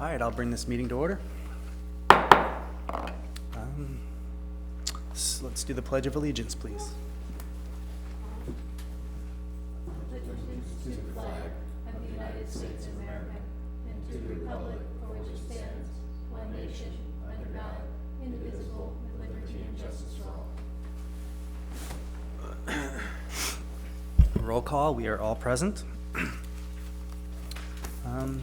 All right, I'll bring this meeting to order. So let's do the Pledge of Allegiance, please. Allegiance to the flag of the United States of America and to the republic for which it stands, one nation, under God, indivisible, with liberty and justice for all. Roll call, we are all present.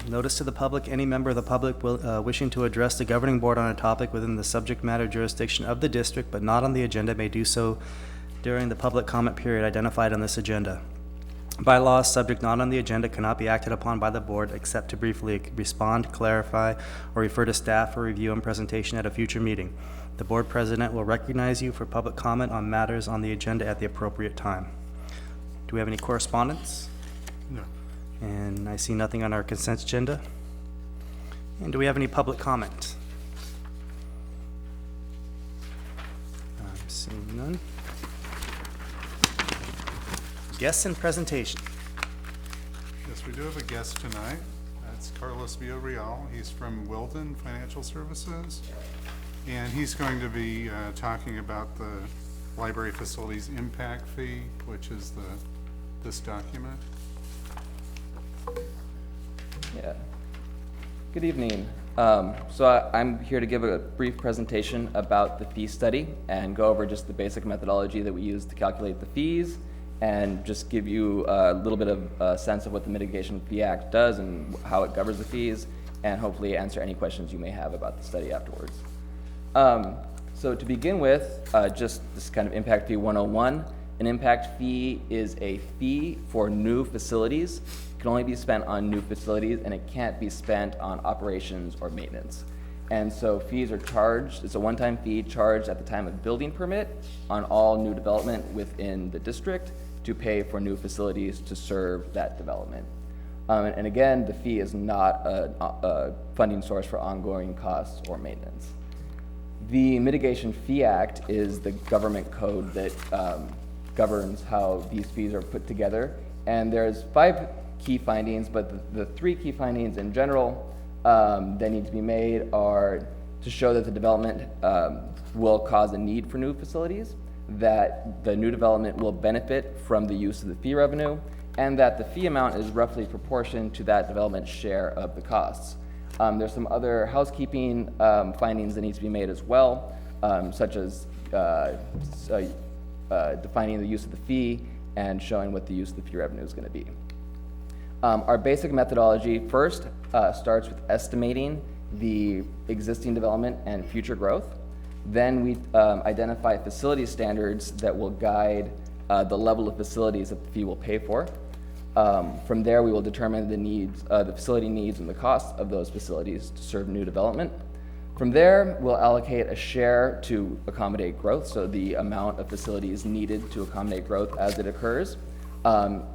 Notice to the public, any member of the public wishing to address the governing board on a topic within the subject matter jurisdiction of the district but not on the agenda may do so during the public comment period identified on this agenda. Bylaws subject not on the agenda cannot be acted upon by the board except to briefly respond, clarify, or refer to staff for review and presentation at a future meeting. The board president will recognize you for public comment on matters on the agenda at the appropriate time. Do we have any correspondence? No. And I see nothing on our consent agenda. And do we have any public comment? I'm seeing none. Guests and presentation. Yes, we do have a guest tonight. That's Carlos Villarreal. He's from Wilton Financial Services. And he's going to be talking about the library facilities impact fee, which is this document. Yeah. Good evening. So I'm here to give a brief presentation about the fee study and go over just the basic methodology that we use to calculate the fees and just give you a little bit of a sense of what the Mitigation Fee Act does and how it governs the fees, and hopefully answer any questions you may have about the study afterwards. So to begin with, just this kind of impact fee 101. An impact fee is a fee for new facilities. It can only be spent on new facilities, and it can't be spent on operations or maintenance. And so fees are charged, it's a one-time fee charged at the time of building permit on all new development within the district to pay for new facilities to serve that development. And again, the fee is not a funding source for ongoing costs or maintenance. The Mitigation Fee Act is the government code that governs how these fees are put together. And there's 5 key findings, but the 3 key findings in general that need to be made are to show that the development will cause a need for new facilities, that the new development will benefit from the use of the fee revenue, and that the fee amount is roughly proportioned to that development's share of the costs. There's some other housekeeping findings that need to be made as well, such as defining the use of the fee and showing what the use of the fee revenue is going to be. Our basic methodology first starts with estimating the existing development and future growth. Then we identify facility standards that will guide the level of facilities that the fee will pay for. From there, we will determine the needs, the facility needs and the costs of those facilities to serve new development. From there, we'll allocate a share to accommodate growth, so the amount of facilities needed to accommodate growth as it occurs.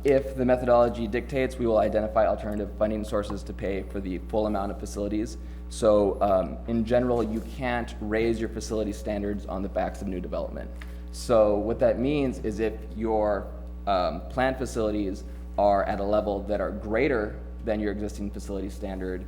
If the methodology dictates, we will identify alternative funding sources to pay for the full amount of facilities. So in general, you can't raise your facility standards on the backs of new development. So what that means is if your planned facilities are at a level that are greater than your existing facility standard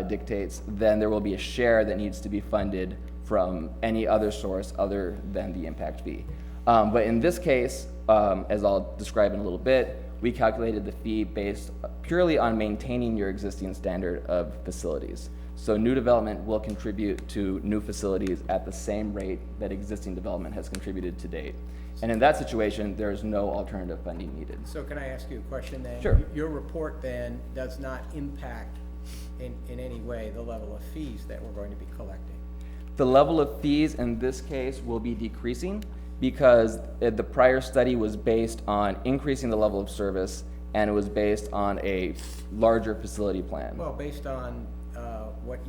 dictates, then there will be a share that needs to be funded from any other source other than the impact fee. But in this case, as I'll describe in a little bit, we calculated the fee based purely on maintaining your existing standard of facilities. So new development will contribute to new facilities at the same rate that existing development has contributed to date. And in that situation, there is no alternative funding needed. So can I ask you a question then? Sure. Your report then does not impact in any way the level of fees that we're going to be collecting? The level of fees in this case will be decreasing because the prior study was based on increasing the level of service, and it was based on a larger facility plan. Well, based on when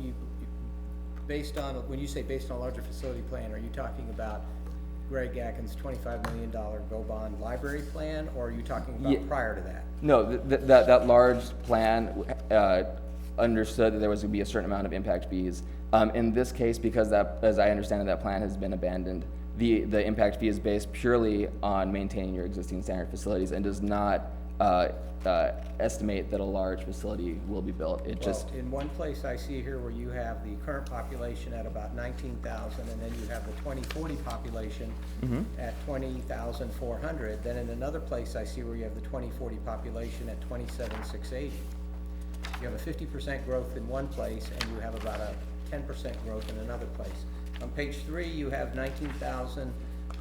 you say based on a larger facility plan, are you talking about Greg Atkin's $25 million Go Bond library plan, or are you talking about prior to that? No, that large plan understood that there was going to be a certain amount of impact fees. In this case, because that, as I understand it, that plan has been abandoned, the impact fee is based purely on maintaining your existing standard facilities and does not estimate that a large facility will be built. It just, Well, in one place I see here where you have the current population at about 19,000, and then you have the 2040 population at 20,400. Then in another place I see where you have the 2040 population at 27,680. You have a 50% growth in one place, and you have about a 10% growth in another place. On page 3, you have 19,000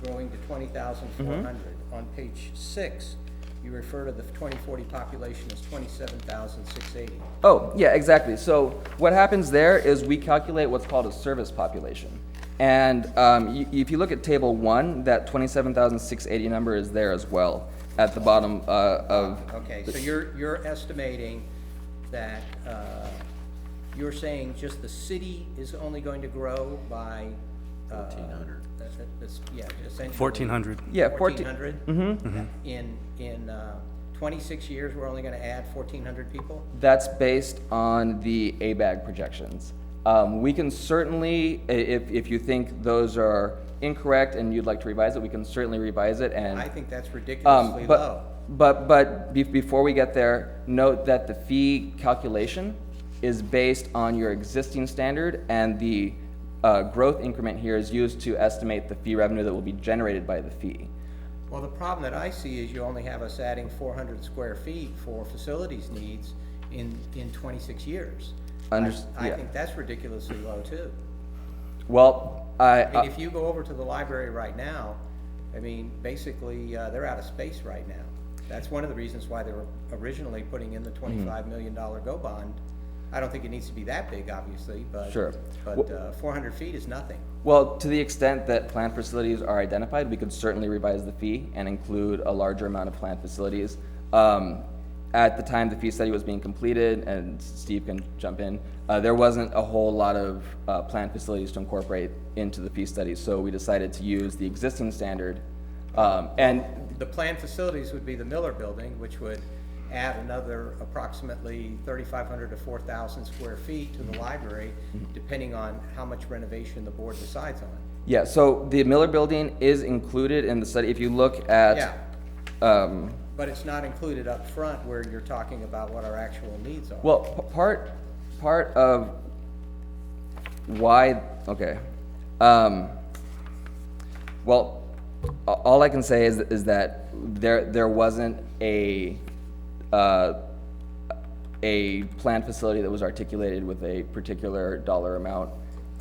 growing to 20,400. On page 6, you refer to the 2040 population as 27,680. oh, yeah, exactly. So what happens there is we calculate what's called a service population. And if you look at table 1, that 27,680 number is there as well at the bottom of. Okay, so you're estimating that, you're saying just the city is only going to grow by, 1,400. Yeah, essentially. 1,400. Yeah, 1,400? In 26 years, we're only gonna add 1,400 people? That's based on the ABAG projections. We can certainly, if you think those are incorrect and you'd like to revise it, we can certainly revise it and. I think that's ridiculously low. But before we get there, note that the fee calculation is based on your existing standard, and the growth increment here is used to estimate the fee revenue that will be generated by the fee. Well, the problem that I see is you only have us adding 400 square feet for facilities needs in 26 years. I Yeah. think that's ridiculously low too. Well, I mean, if you go over to the library right now, I mean, basically, they're out of space right now. That's one of the reasons why they were originally putting in the $25 million go bond. I don't think it needs to be that big, obviously, but. Sure. But 400 feet is nothing. well, to the extent that planned facilities are identified, we could certainly revise the fee and include a larger amount of planned facilities. At the time the fee study was being completed, and Steve can jump in, there wasn't a whole lot of planned facilities to incorporate into the fee study, so we decided to use the existing standard. And The planned facilities would be the Miller Building, which would add another approximately 3,500 to 4,000 square feet to the library, depending on how much renovation the board decides on. yeah, so the Miller Building is included in the study. If you look at. Yeah. But it's not included up front where you're talking about what our actual needs are. Well, part of why, okay. Well, all I can say is that there wasn't a planned facility that was articulated with a particular dollar amount.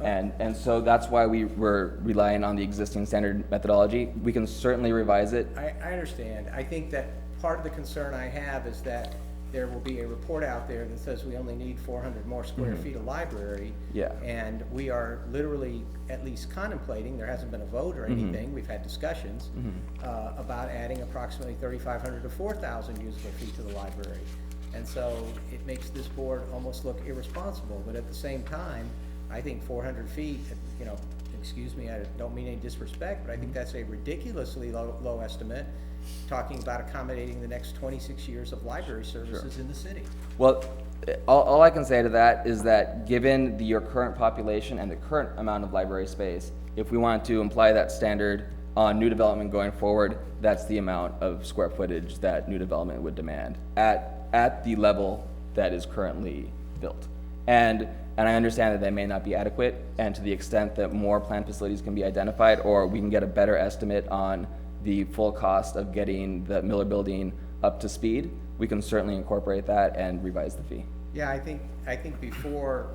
And so that's why we were relying on the existing standard methodology. We can certainly revise it. I understand. I think that part of the concern I have is that there will be a report out there that says we only need 400 more square feet of library. Yeah. And we are literally at least contemplating, there hasn't been a vote or anything, we've had discussions, about adding approximately 3,500 to 4,000 usable feet to the library. And so it makes this board almost look irresponsible, but at the same time, I think 400 feet, you know, excuse me, I don't mean any disrespect, but I think that's a ridiculously low estimate, talking about accommodating the next 26 years of library services in the city. Well, all I can say to that is that given your current population and the current amount of library space, if we want to imply that standard on new development going forward, that's the amount of square footage that new development would demand at the level that is currently built. And I understand that they may not be adequate, and to the extent that more planned facilities can be identified, or we can get a better estimate on the full cost of getting the Miller Building up to speed, we can certainly incorporate that and revise the fee. Yeah, I think before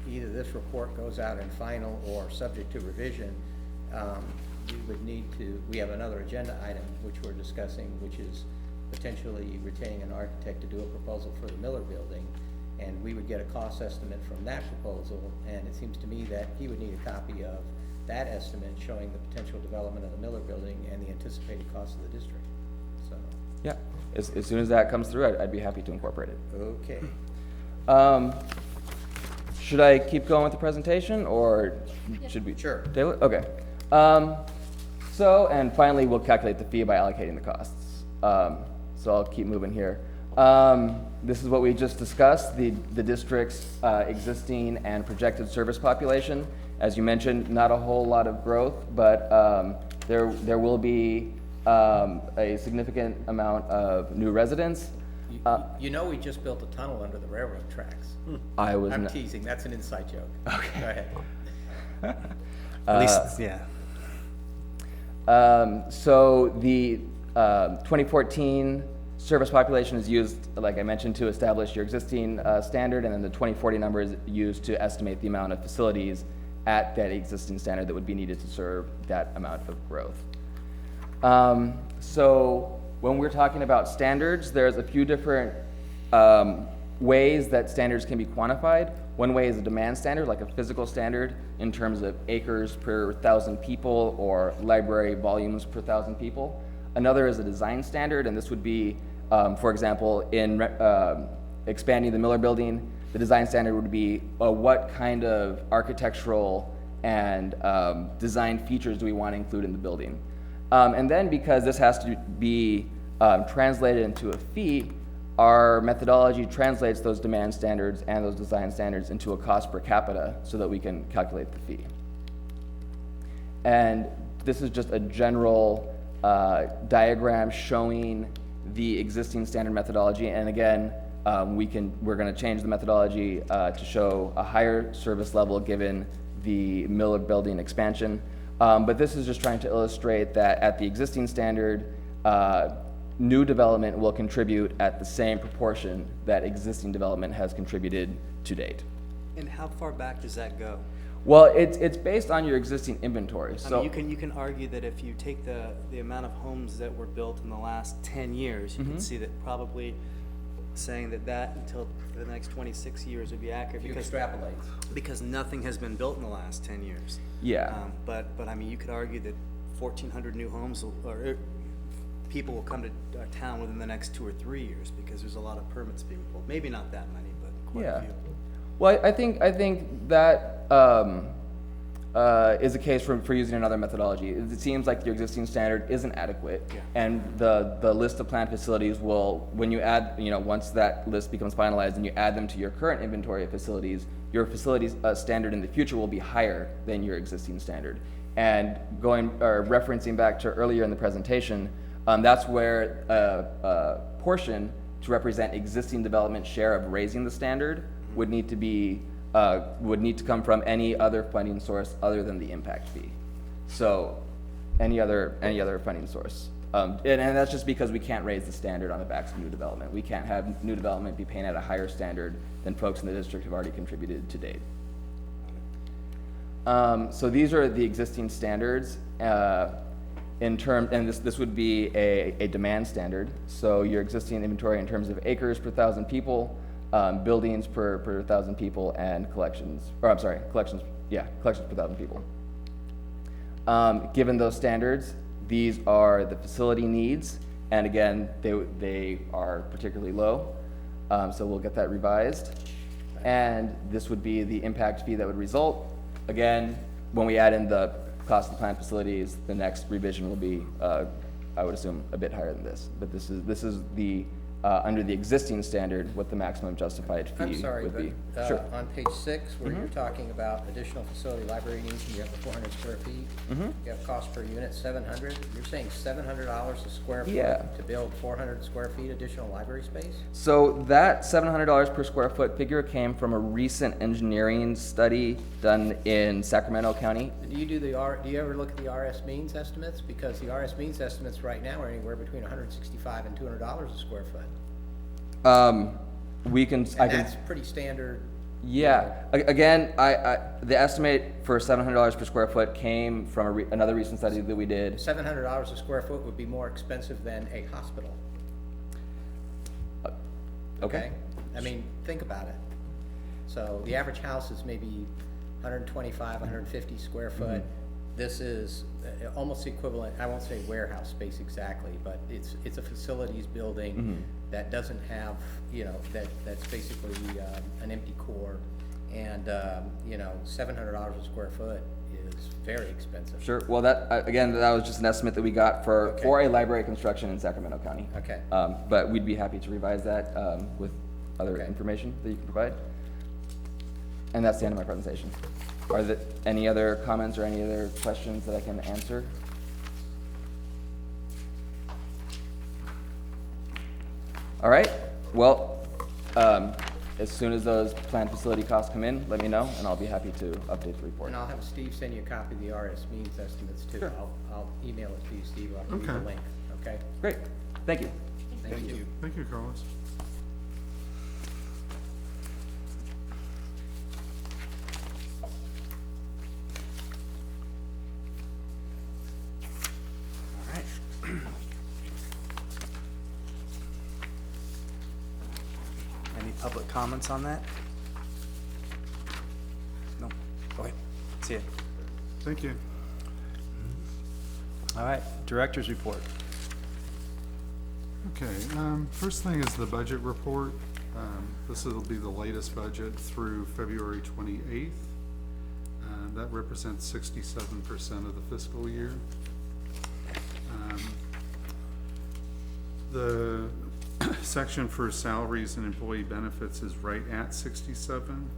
either this report goes out in final or subject to revision, we would need to, we have another agenda item which we're discussing, which is potentially retaining an architect to do a proposal for the Miller Building. And we would get a cost estimate from that proposal, and it seems to me that he would need a copy of that estimate showing the potential development of the Miller Building and the anticipated cost of the district, so. Yeah, as soon as that comes through, I'd be happy to incorporate it. Okay. Should I keep going with the presentation, or should we? Sure. Table it? Okay. So, and finally, we'll calculate the fee by allocating the costs. So I'll keep moving here. This is what we just discussed, the district's existing and projected service population. As you mentioned, not a whole lot of growth, but there will be a significant amount of new residents. You know, we just built a tunnel under the railroad tracks. I was I'm not- teasing, that's an inside joke. Okay. Go ahead. At least, yeah. So the 2014 service population is used, like I mentioned, to establish your existing standard, and then the 2040 number is used to estimate the amount of facilities at that existing standard that would be needed to serve that amount of growth. So when we're talking about standards, there's a few different ways that standards can be quantified. One way is a demand standard, like a physical standard in terms of acres per 1,000 people or library volumes per 1,000 people. Another is a design standard, and this would be, for example, in expanding the Miller Building, the design standard would be what kind of architectural and design features do we want to include in the building. And then because this has to be translated into a fee, our methodology translates those demand standards and those design standards into a cost per capita so that we can calculate the fee. And this is just a general diagram showing the existing standard methodology. And again, we're going to change the methodology to show a higher service level given the Miller Building expansion. But this is just trying to illustrate that at the existing standard, new development will contribute at the same proportion that existing development has contributed to date. And how far back does that go? Well, it's based on your existing inventory. I So mean, you can argue that if you take the amount of homes that were built in the last 10 years, you can see that probably saying that until the next 26 years would be accurate If you because extrapolate. because nothing has been built in the last 10 years. yeah. But I mean, you could argue that 1,400 new homes or people will come to our town within the next 2 or 3 years because there's a lot of permits being pulled. Maybe not that many, but quite Yeah. a few. Well, I think that is the case for using another methodology. It seems like your existing standard isn't adequate, Yeah. and the list of planned facilities will, when you add, once that list becomes finalized and you add them to your current inventory of facilities, your facilities standard in the future will be higher than your existing standard. And referencing back to earlier in the presentation, that's where a portion to represent existing development share of raising the standard would need to come from any other funding source other than the impact fee. So any other funding source. And that's just because we can't raise the standard on the backs of new development. We can't have new development be paying at a higher standard than folks in the district have already contributed to date. So these are the existing standards. And this would be a demand standard. So your existing inventory in terms of acres per 1,000 people, buildings per 1,000 people, and collections per 1,000 people. Given those standards, these are the facility needs, and again, they are particularly low. So we'll get that revised. And this would be the impact fee that would result. Again, when we add in the cost of planned facilities, the next revision will be, I would assume, a bit higher than this. But this is the under the existing standard, what the maximum justified fee I'm sorry, would be. but Sure. on page 6, where you're talking about additional facility library needs, and you have the 400 square feet, you have cost per unit 700, you're saying $700 a square Yeah. foot to build 400 square feet additional library space? So that $700 per square foot figure came from a recent engineering study done in Sacramento County. Do you ever look at the RS means estimates? Because the RS means estimates right now are anywhere between $165 and $200 a square foot. I And can, that's pretty standard. yeah. Again, the estimate for $700 per square foot came from another recent study that we did. $700 a square foot would be more expensive than a hospital. Okay. I mean, think about it. So the average house is maybe 125, 150 square foot. This is almost equivalent, I won't say warehouse space exactly, but it's a facilities building that doesn't have, that's basically an empty core. And, $700 a square foot is very expensive. Sure. Well, that was just an estimate that we got for a library construction in Sacramento County. Okay. But we'd be happy to revise that with other Okay. information that you can provide. And that's the end of my presentation. Are there any other comments or any other questions that I can answer? All right, well, as soon as those planned facility costs come in, let me know, and I'll be happy to update the report. And I'll have Steve send you a copy of the RS means estimates too. Sure. I'll email it to you, Steve, or I'll give you the Okay. link, okay? Great, thank you. Thank you. Thank you, Carlos. All right. Any public comments on that? No. Okay. See ya. Thank you. All right, director's report. Okay, first thing is the budget report. This will be the latest budget through February 28th. That represents 67% of the fiscal year. The section for salaries and employee benefits is right at 67.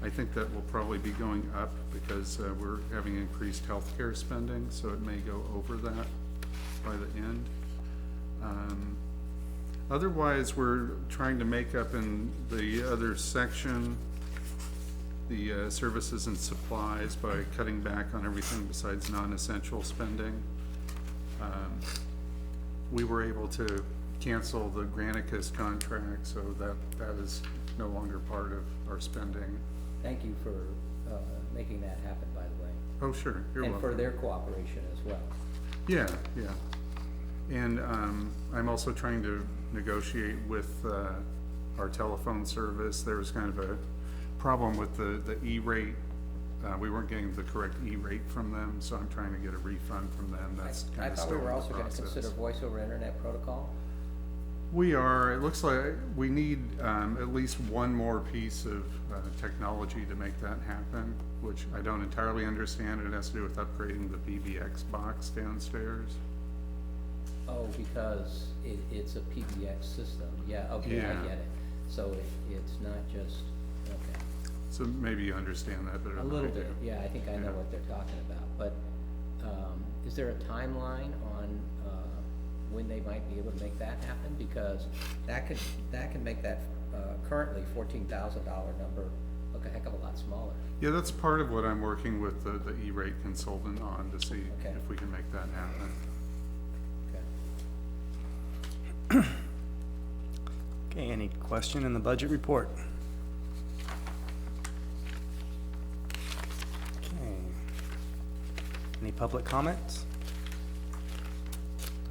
I think that will probably be going up because we're having increased healthcare spending, so it may go over that by the end. Otherwise, we're trying to make up in the other section, the services and supplies, by cutting back on everything besides non-essential spending. We were able to cancel the Granicus contract, so that is no longer part of our spending. Thank you for making that happen, by the way. Oh, sure, you're welcome. And for their cooperation as well. Yeah, yeah. And I'm also trying to negotiate with our telephone service. There was kind of a problem with the E-rate. We weren't getting the correct E-rate from them, so I'm trying to get a refund from them. That's I kind of thought still we were in the also gonna process. consider voice over internet protocol. We are. It looks like we need at least one more piece of technology to make that happen, which I don't entirely understand. It has to do with upgrading the PBX box downstairs. Oh, because it's a PBX system. Yeah, okay, I Yeah. get it. So it's not just, okay. So maybe you understand that better A than I little do. bit, yeah, I think I know Yeah. what they're talking about, but, is there a timeline on, when they might be able to make that happen? Because that can make that, currently $14,000 number look a heck of a lot smaller. Yeah, that's part of what I'm working with the E-rate consultant on to see Okay. if we can make that happen. Okay. Okay, any question in the budget report? Okay. Any public comments?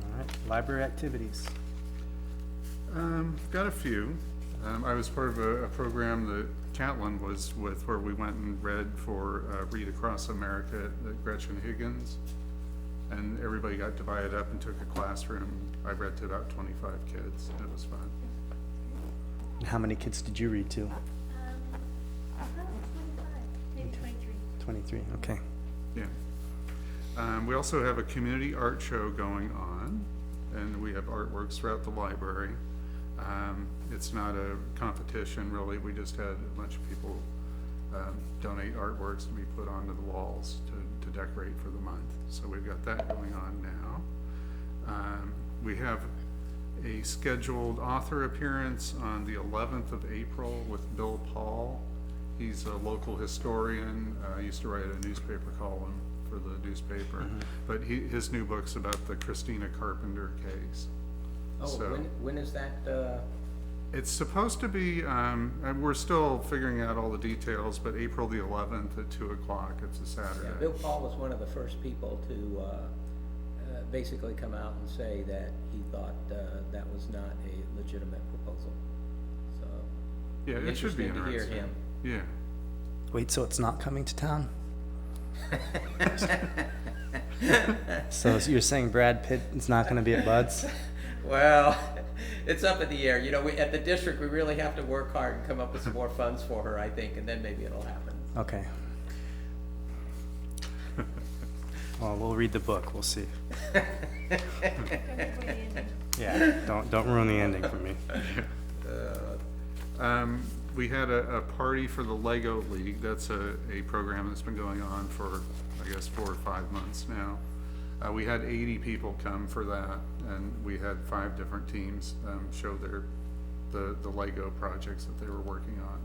All right, library activities. Got a few. I was part of a program that Catlin was with, where we went and read for Read Across America at Gretchen Higgins. And everybody got divided up and took a classroom. I read to about 25 kids. It was fun. And how many kids did you read to? About 25, maybe 23. 23, okay. Yeah. We also have a community art show going on, and we have artworks throughout the library. It's not a competition, really. We just had a bunch of people donate artworks to be put onto the walls to decorate for the month. So we've got that going on now. We have a scheduled author appearance on the 11th of April with Bill Paul. He's a local historian, used to write a newspaper column for the newspaper, but his new book's about the Christina Carpenter case. Oh, So- when is that, It's supposed to be, and we're still figuring out all the details, but April the 11th at 2 o'clock, it's a yeah, Saturday. Bill Paul was one of the first people to, basically come out and say that he thought, that was not a legitimate proposal. So, Yeah, it should be interesting to hear interesting. him. Yeah. Wait, so it's not coming to town? So you're saying Brad Pitt is not gonna be at Bud's? Well, it's up in the air. You know, at the district, we really have to work hard and come up with some more funds for her, I think, and then maybe it'll happen. Okay. Well, we'll read the book, we'll see. Don't give away the ending. Yeah, don't ruin the ending for me. We had a party for the Lego League. That's a program that's been going on for, I guess, 4 or 5 months now. We had 80 people come for that, and we had 5 different teams show the Lego projects that they were working on.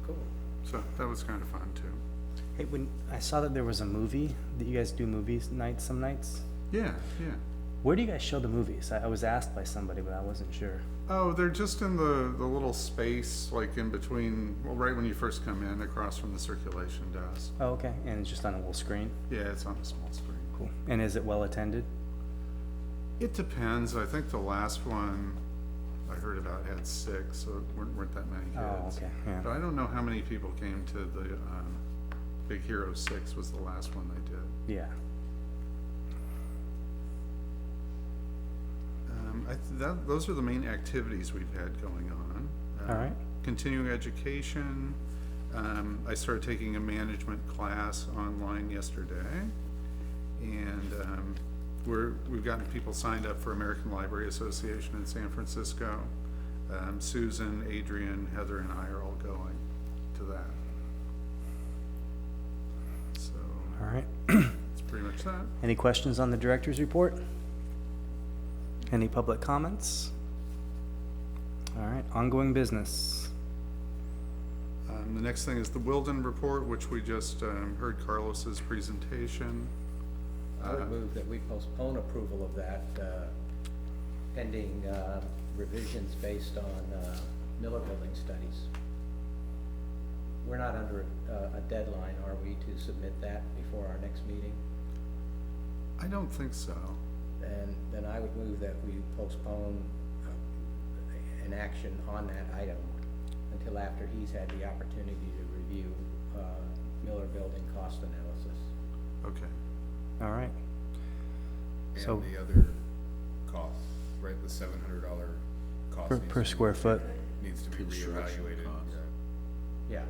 Cool. So that was kind of fun too. Hey, when I saw that there was a movie, that you guys do movies nights some nights. Yeah, yeah. Where do you guys show the movies? I was asked by somebody, but I wasn't sure. Oh, they're just in the little space, like in between, well, right when you first come in, across from the circulation desk. Oh, okay, and it's just on a little screen? Yeah, it's on a small screen. Cool. And is it well attended? It depends. I think the last one I heard about had 6, so it weren't that many Oh, kids. okay, yeah. But I don't know how many people came to the Big Hero 6 was the last one they did. Yeah. Those are the main activities we've had going on. All right. Continuing education. I started taking a management class online yesterday, and we've gotten people signed up for American Library Association in San Francisco. Susan, Adrian, Heather, and I are all going to that. So All right. that's pretty much that. Any questions on the director's report? Any public comments? All right, ongoing business. The next thing is the Wilden report, which we just heard Carlos's presentation. I would move that we postpone approval of that pending revisions based on Miller Building studies. We're not under a deadline, are we, to submit that before our next meeting? I don't think so. Then I would move that we postpone an action on that item until after he's had the opportunity to review Miller Building cost analysis. Okay. All right. So And the other cost, right, the $700 cost. needs per to square be- foot. Needs to be Construction reevaluated. cost. Yeah,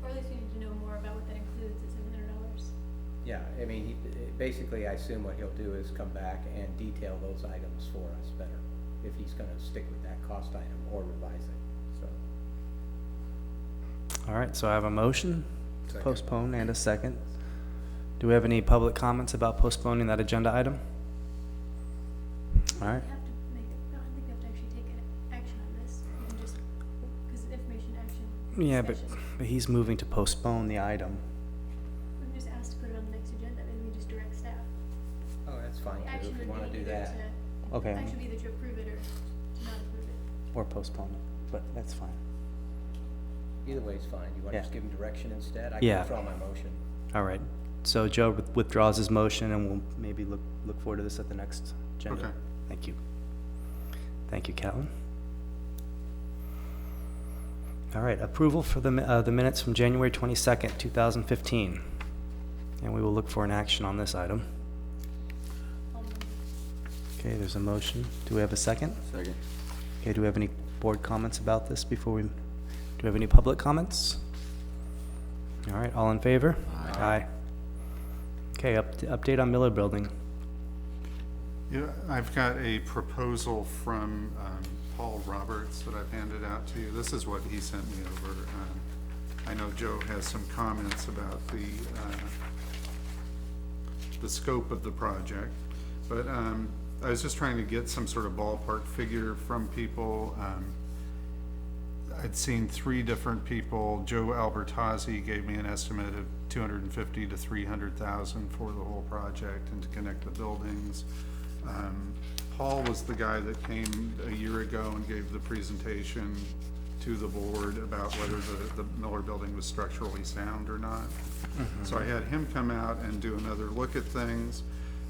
Or at least we need to know more about what that includes at $700. yeah, I mean, basically, I assume what he'll do is come back and detail those items for us better, if he's gonna stick with that cost item or revise it, so. All right, so I have a motion, to Second. postpone, and a second. Do we have any public comments about postponing that agenda item? All right, We have to make, I don't think we have to actually take an action on this, we can just, because information action. yeah, but discussion. he's moving to postpone the item. We can just ask to put it on the next agenda, maybe we just direct staff. Oh, that's fine, The too, action if you would wanna be do either that. to, Okay, action would be either to approve it or to not approve it. or postpone it, but that's fine. Either way is fine, you wanna Yeah. just give him direction instead? I Yeah. can withdraw my motion. All right, so Joe withdraws his motion, and we'll maybe look forward to this at the next agenda. Okay. Thank you. Thank you, Callan. All right, approval for the minutes from January 22nd, 2015. And we will look for an action on this item. Okay, there's a motion. Do we have a second? Second. Okay, do we have any board comments about this before do we have any public comments? All right, all in favor? Aye. Okay, update on Miller Building. Yeah, I've got a proposal from Paul Roberts that I've handed out to you. This is what he sent me over. I know Joe has some comments about the scope of the project, but I was just trying to get some sort of ballpark figure from people. I'd seen 3 different people. Joe Albertazzi gave me an estimate of $250,000 to $300,000 for the whole project and to connect the buildings. Paul was the guy that came a year ago and gave the presentation to the board about whether the Miller Building was structurally sound or not. So I had him come out and do another look at things.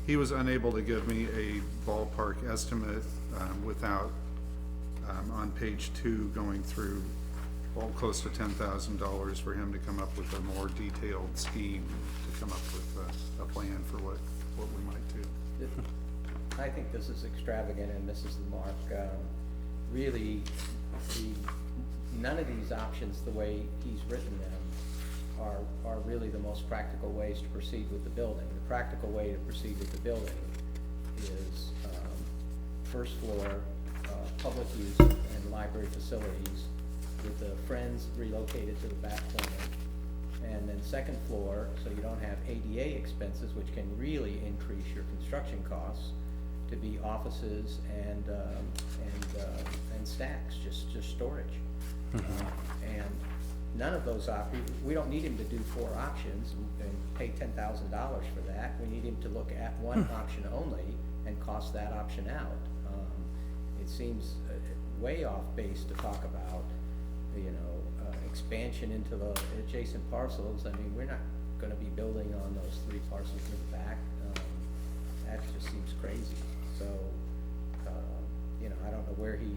He was unable to give me a ballpark estimate without, on page 2, going through close to $10,000 for him to come up with a more detailed scheme, to come up with a plan for what we might do. I think this is extravagant and misses the mark. Really, none of these options, the way he's written them, are really the most practical ways to proceed with the building. The practical way to proceed with the building is first floor, public use and library facilities with the Friends relocated to the back corner. And then second floor, so you don't have ADA expenses, which can really increase your construction costs. to be offices and stacks, just storage. And none of those we don't need him to do 4 options and pay $10,000 for that. We need him to look at one option only and cost that option out. It seems way off base to talk about, expansion into the adjacent parcels. I mean, we're not gonna be building on those 3 parcels in the back. That just seems crazy. So, I don't know where he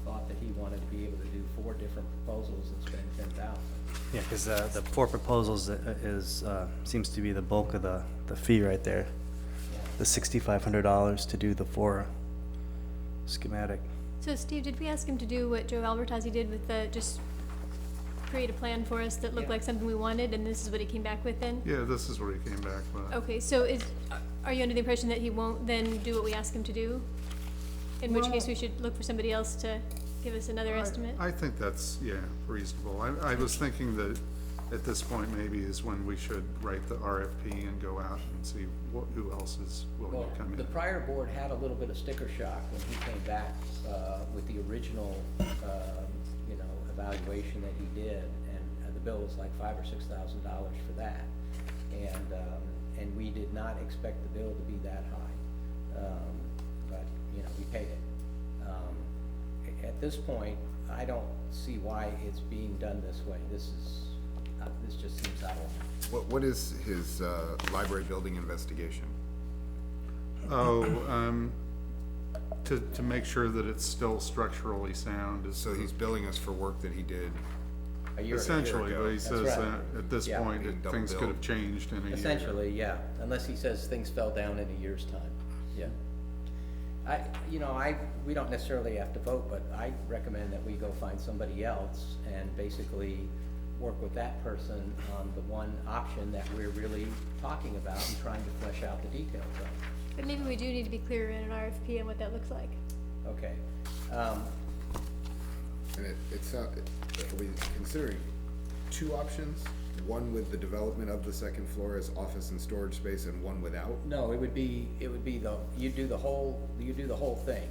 thought that he wanted to be able to do 4 different proposals and spend 10,000. Yeah, because the 4 proposals seems to be the bulk of the fee right there. The $6,500 to do the 4 schematic. So Steve, did we ask him to do what Joe Albertazzi did with just create a plan for us that looked Yeah. like something we wanted, and this is what he came back with then? Yeah, this is what he came back with. Okay, so are you under the impression that he won't then do what we ask him to do? In which case we should look for somebody else to give us another estimate? I think that's, reasonable. I was thinking that at this point maybe is when we should write the RFP and go out and see who else is willing Well, to come in. the prior board had a little bit of sticker shock when he came back, with the original, evaluation that he did, and the bill was like $5,000 or $6,000 for that. And we did not expect the bill to be that high. But, we paid it. At this point, I don't see why it's being done this way. This just seems out of line. What is his, library building investigation? To make sure that it's still structurally sound is. So he's billing us for work that he did. A year ago. Essentially, but he That's says right. that at this Yeah. point, Being double things could have billed. changed in a year. Essentially, yeah, unless he says things fell down in a year's time, yeah. We don't necessarily have to vote, but I recommend that we go find somebody else and basically work with that person on the one option that we're really talking about and trying to flesh out the details of. But maybe we do need to be clearer in an RFP on what that looks like. Okay, And it's not, are we considering 2 options? One with the development of the second floor as office and storage space, and one without? no, you'd do the whole thing,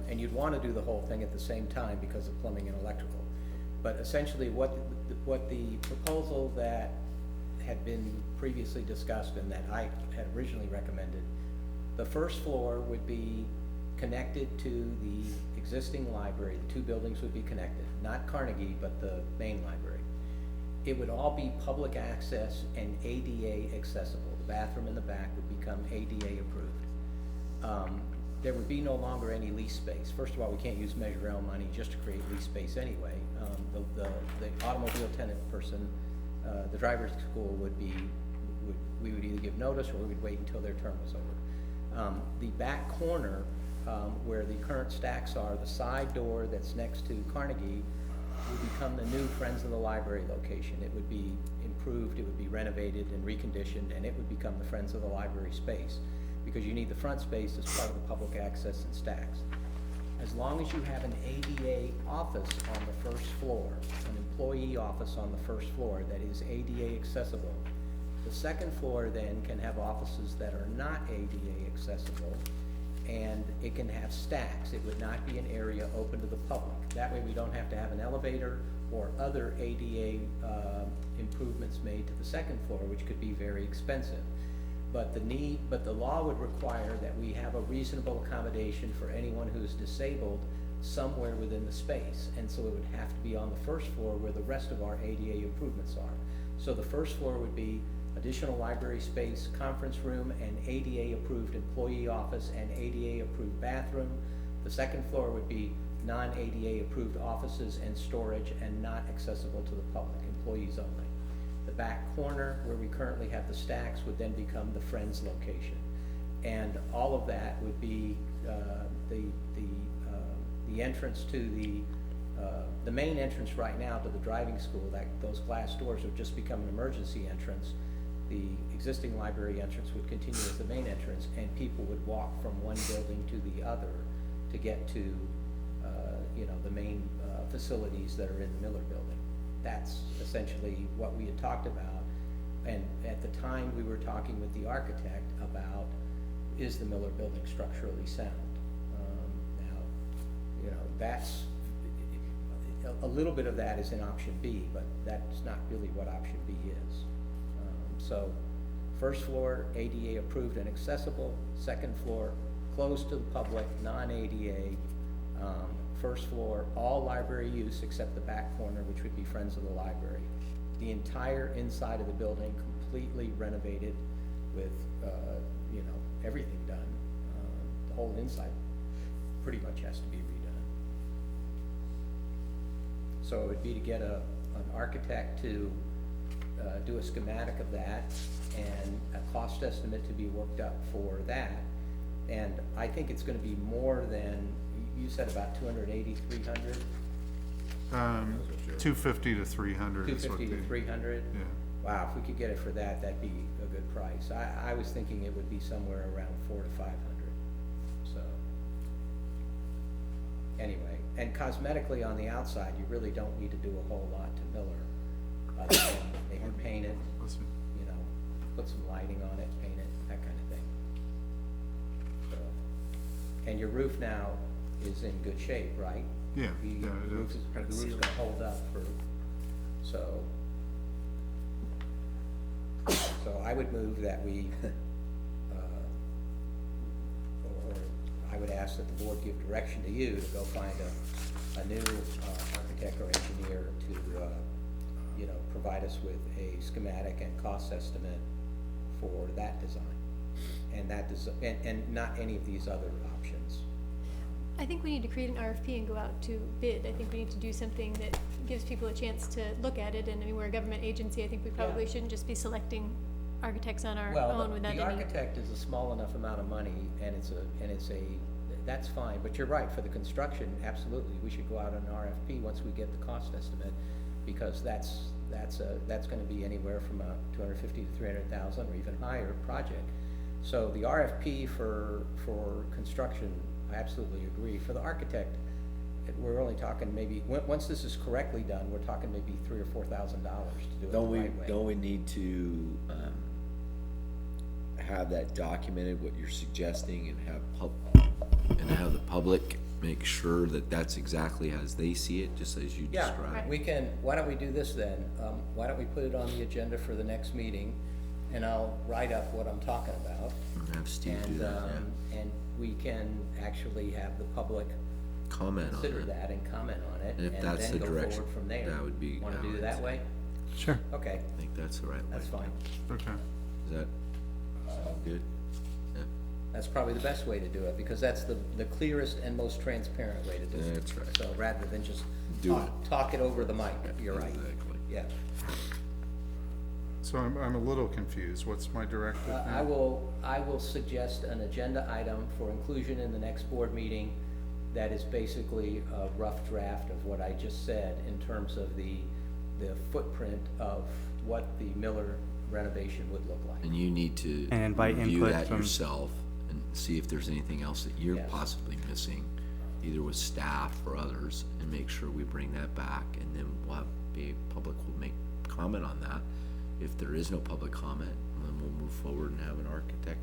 and you'd wanna do the whole thing at the same time because of plumbing and electrical. But essentially, what the proposal that had been previously discussed and that I had originally recommended, the first floor would be connected to the existing library. The 2 buildings would be connected, not Carnegie, but the main library. It would all be public access and ADA accessible. The bathroom in the back would become ADA approved. There would be no longer any lease space. First of all, we can't use Measure L money just to create lease space anyway. The automobile tenant person, the driver's school we would either give notice or we would wait until their term was over. The back corner, where the current stacks are, the side door that's next to Carnegie would become the new Friends of the Library location. It would be improved, it would be renovated and reconditioned, and it would become the Friends of the Library space, because you need the front space as part of the public access and stacks. As long as you have an ADA office on the first floor, an employee office on the first floor that is ADA accessible, the second floor then can have offices that are not ADA accessible, and it can have stacks. It would not be an area open to the public. That way we don't have to have an elevator or other ADA improvements made to the second floor, which could be very expensive. But the law would require that we have a reasonable accommodation for anyone who's disabled somewhere within the space. And so it would have to be on the first floor where the rest of our ADA improvements are. So the first floor would be additional library space, conference room, and ADA-approved employee office and ADA-approved bathroom. The second floor would be non-ADA-approved offices and storage and not accessible to the public, employees only. The back corner, where we currently have the stacks, would then become the Friends location. And all of that would be the entrance to the main entrance right now to the driving school. Those glass doors would just become an emergency entrance. The existing library entrance would continue as the main entrance, and people would walk from one building to the other to get to, the main facilities that are in the Miller building. That's essentially what we had talked about. And at the time, we were talking with the architect about is the Miller building structurally sound? Now, you know, that's, a little bit of that is in option B, but that's not really what option B is. So, first floor, ADA approved and accessible, second floor, closed to the public, non-ADA, first floor, all library use except the back corner, which would be Friends of the Library. The entire inside of the building completely renovated with, you know, everything done. The whole inside pretty much has to be redone. So it would be to get an architect to do a schematic of that and a cost estimate to be worked up for that. And I think it's gonna be more than, you said about 280, 300? 250 to 300 is what 250 to the- 300? Yeah. Wow, if we could get it for that, that'd be a good price. I was thinking it would be somewhere around 400 to 500, so. Anyway, and cosmetically on the outside, you really don't need to do a whole lot to Miller. Other than maybe paint it, Listen, you know, put some lighting on it, paint it, that kind of thing. So, and your roof now is in good shape, right? Yeah, The yeah, it roof is. The roof's gonna hold up for, so. So I would move that we, or I would ask that the board give direction to you to go find a new architect or engineer to, you know, provide us with a schematic and cost estimate for that design. And that and not any of these other options. I think we need to create an RFP and go out to bid. I think we need to do something that gives people a chance to look at it, and I mean, we're a government agency, I think we probably Yeah. shouldn't just be selecting architects on our Well, own without the any. architect is a small enough amount of money, and that's fine, but you're right, for the construction, absolutely, we should go out on an RFP once we get the cost estimate, because that's gonna be anywhere from a 250 to 300,000 or even higher project. So the RFP for construction, I absolutely agree. For the architect, we're only talking maybe, once this is correctly done, we're talking maybe $3,000 or $4,000 to do it the right way. Don't we need to, have that documented, what you're suggesting, and have the public make sure that that's exactly as they see it, just as you Yeah, described? we can, why don't we do this then? Why don't we put it on the agenda for the next meeting, and I'll write up what I'm talking about. Have Steve do And, that, yeah. and we can actually have the public Comment on consider it. that and comment on it, And if and that's then the go direction, forward from there. that would be Wanna how do it I'd that say. way? Sure. Okay, I think that's the right way. that's fine. Okay. Is that sound good? Yeah, That's probably the best way to do it, because that's the clearest and most transparent way to do it. That's right. So rather than just Do talk it over the mic, you're right. Exactly. Yeah. So I'm a little confused. What's my directive now? I will suggest an agenda item for inclusion in the next board meeting that is basically a rough draft of what I just said in terms of the footprint of what the Miller renovation would look like. And you need to And invite review input that from- yourself and see if there's anything else that you're Yes. possibly missing, either with staff or others, and make sure we bring that back, and then public will make comment on that. If there is no public comment, then we'll move forward and have an architect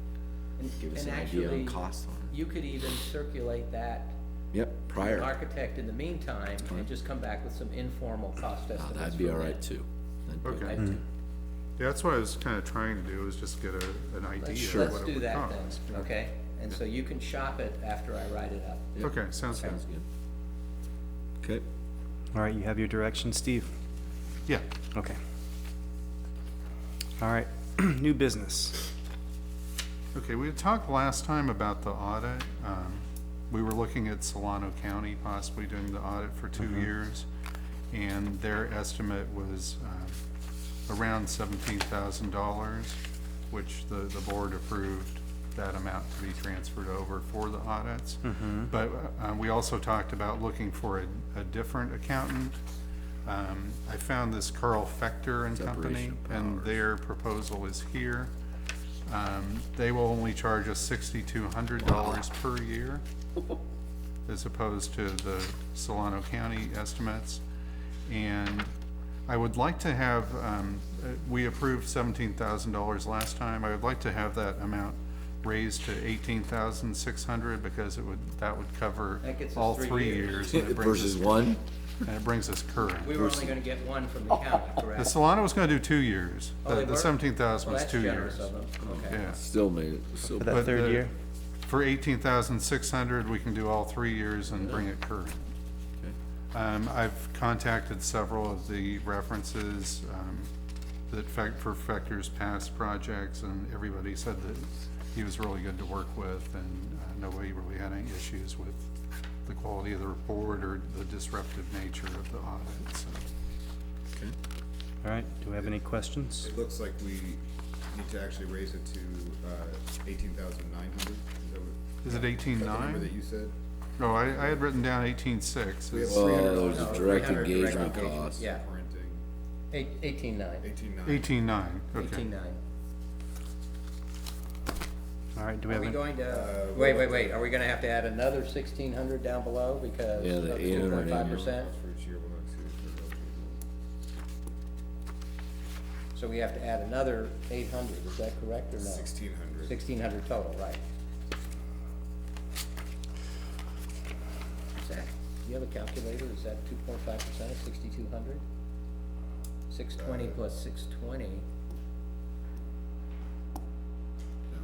give us And an idea on actually, cost on it. you could even circulate that Yep, to the prior. architect in the meantime, and just come back with some informal cost Oh, estimates. that'd be from all right them. too. That'd be Okay. I- good. Yeah, that's what I was kind of trying to do, is just get an idea Sure. of Let's what it do would that cost. then, okay? And so you can shop it after I write it up. Yep. Okay, sounds good. Sounds good. Okay, All right, you have your direction, Steve? Yeah, Okay. All right, new business. okay, we had talked last time about the audit. We were looking at Solano County possibly doing the audit for 2 years, and their estimate was around $17,000, which the board approved that amount to be transferred over for the audits. But we also talked about looking for a different accountant. I found this Carl Fector and Company, Separation of and powers. their proposal is here. They will only charge us $6,200 per year, as opposed to the Solano County estimates. And I would like to have, we approved $17,000 last time. I would like to have that amount raised to 18,600 because that would cover That gets us all 3 3 years. years. And it brings Versus us- one? And it brings us current. We were only gonna get one from the county, The correct? Solana was gonna do 2 years. Oh, they The were? 17,000 Well, was that's 2 generous years. of them, okay. Yeah. Still made it, still. For that But third the- year? For 18,600, we can do all 3 years and bring it current. I've contacted several of the references, for Fector's past projects, and everybody said that he was really good to work with, and nobody really had any issues with the quality of the report or the disruptive nature of the audit, so. Okay. All right, do we have any questions? It looks like we need to actually raise it to, 18,900, Is it is that the number 18.9? that you said? No, I had written down 18.6. We have It's Well, $300 there's a No, direct 300 engagement direct cost. Yeah, Printing, 18.9. 18,900. 18.9, okay. 18.9. All right, do we Are have we any? going to, wait, are we gonna have to add another 1,600 down below because Yeah, of the the 800 2.5%? For each year, we'll not see So we have to add another 800, is that correct or no? 1,600. 1,600 total, right? Is that, do you have a calculator, is that 2.5% of 6,200? 620 plus 620, No,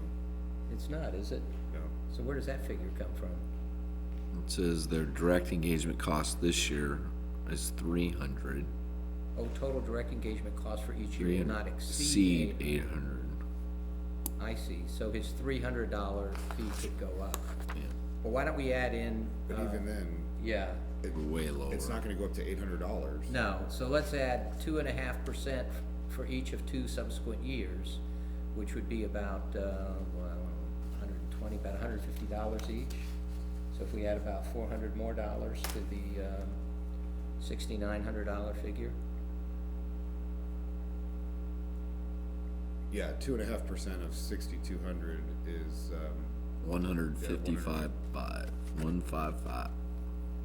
it's not, is it? no. So where does that figure come from? It says their direct engagement cost this year is 300. Oh, total direct engagement cost for each year will not Exceed exceed 800. I see, so his $300 fee could go up. Yeah, Well, why don't we add in? But even then, Yeah, we're way lower. it's not gonna go up to $800. no, so let's add 2.5% for each of 2 subsequent years, which would be about, well, 120, about $150 each. So if we add about $400 more dollars to the, $6,900 figure, Yeah, 2.5% of 6,200 is, 155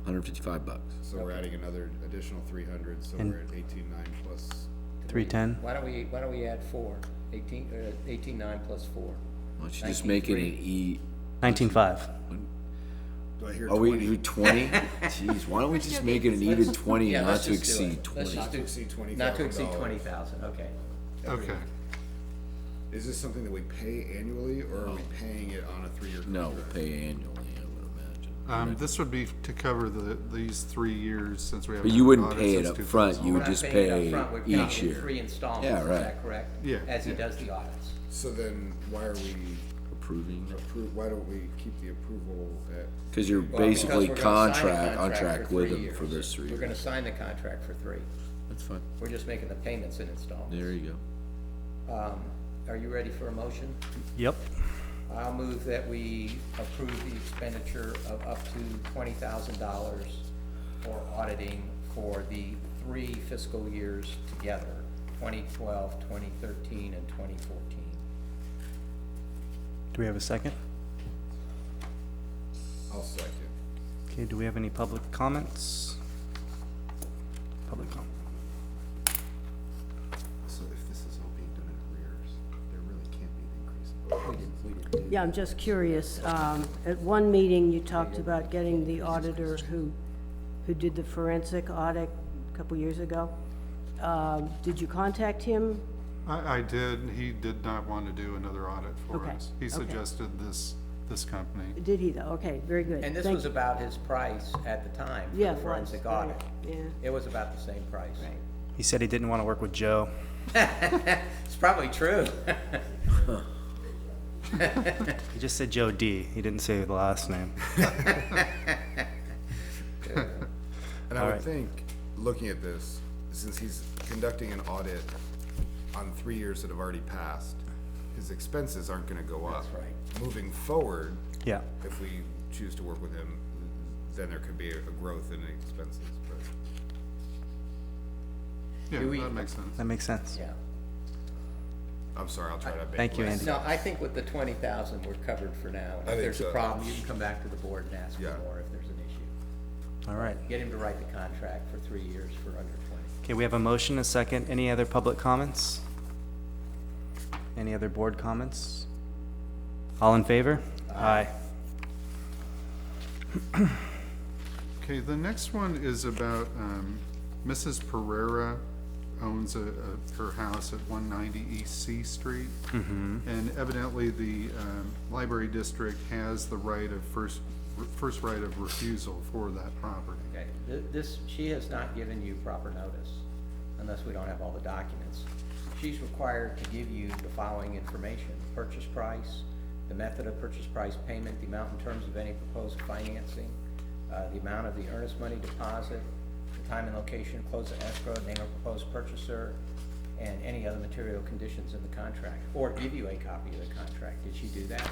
$155 so we're adding another additional 300, so And- we're at 18,900 plus. 310? why don't we add 4, 18.9 plus 4? Why don't you just make it an E? 19.5. Do I hear Are we 20? do 20? Jeez, why don't we just make it an even 20 Yeah, and not let's to just do exceed it. 20? Let's just Not to do- exceed Not to exceed $20,000. 20,000, okay. Okay. Is this something that we pay annually, or are we paying it on a 3-year No, contract? we'll pay annually, I would imagine. This would be to cover these 3 years since we have. But you wouldn't pay it up front, you We're would not just paying it pay up front, we're paying each it in year. 3 installments, Yeah, is right. that correct? Yeah, As he yeah. does the audits. So then, why are we Approving, why don't we keep the approval at, because you're Well, basically because we're gonna sign a on contract track for with 3 them years. for this 3 We're years. gonna sign the contract for 3. That's fine, We're just making the payments in installments. there you go. Are you ready for a motion? Yep. I'll move that we approve the expenditure of up to $20,000 for auditing for the 3 fiscal years together, 2012, 2013, and 2014. Do we have a second? I'll second. Okay, do we have any public comments? Public comment. So if this is all being done in arrears, there really can't be an increase. We didn't do Yeah, I'm just curious. At one meeting, you talked about getting the auditor who did the forensic audit a couple years ago. Did you contact him? I did, he did not want to do another audit for Okay, us. He okay. suggested this company. Did he though? Okay, very good. And this Thank was you. about his price at the time for Yeah, the it was, forensic right, audit. yeah. It was about the same price. He said he didn't want to work with Joe. It's probably true. He just said Joe D. He didn't say the last name. And I All would right. think, looking at this, since he's conducting an audit on 3 years that have already passed, his expenses aren't gonna go up. That's right. Moving forward, Yeah. if we choose to work with him, then there could be a growth in expenses, but. Yeah, Do we- that makes sense. That makes sense. Yeah. I'm sorry, I'll try to make Thank you, less. Andy. No, I think with the 20,000, we're covered for now. I If think there's a so. problem, you can come back to the board and ask for Yeah. more if there's an issue. All right. Get him to write the contract for 3 years for under 20. Okay, we have a motion, a second. Any other public comments? Any other board comments? All in favor? Aye. Okay, the next one is about, Mrs. Pereira owns her house at 190 East C Street. And evidently, the library district has the right of first right of refusal for that property. Okay, she has not given you proper notice unless we don't have all the documents. She's required to give you the following information: purchase price, the method of purchase price payment, the amount and terms of any proposed financing, the amount of the earnest money deposit, the time and location, close of escrow, name of proposed purchaser, and any other material conditions in the contract, or give you a copy of the contract. Did she do that?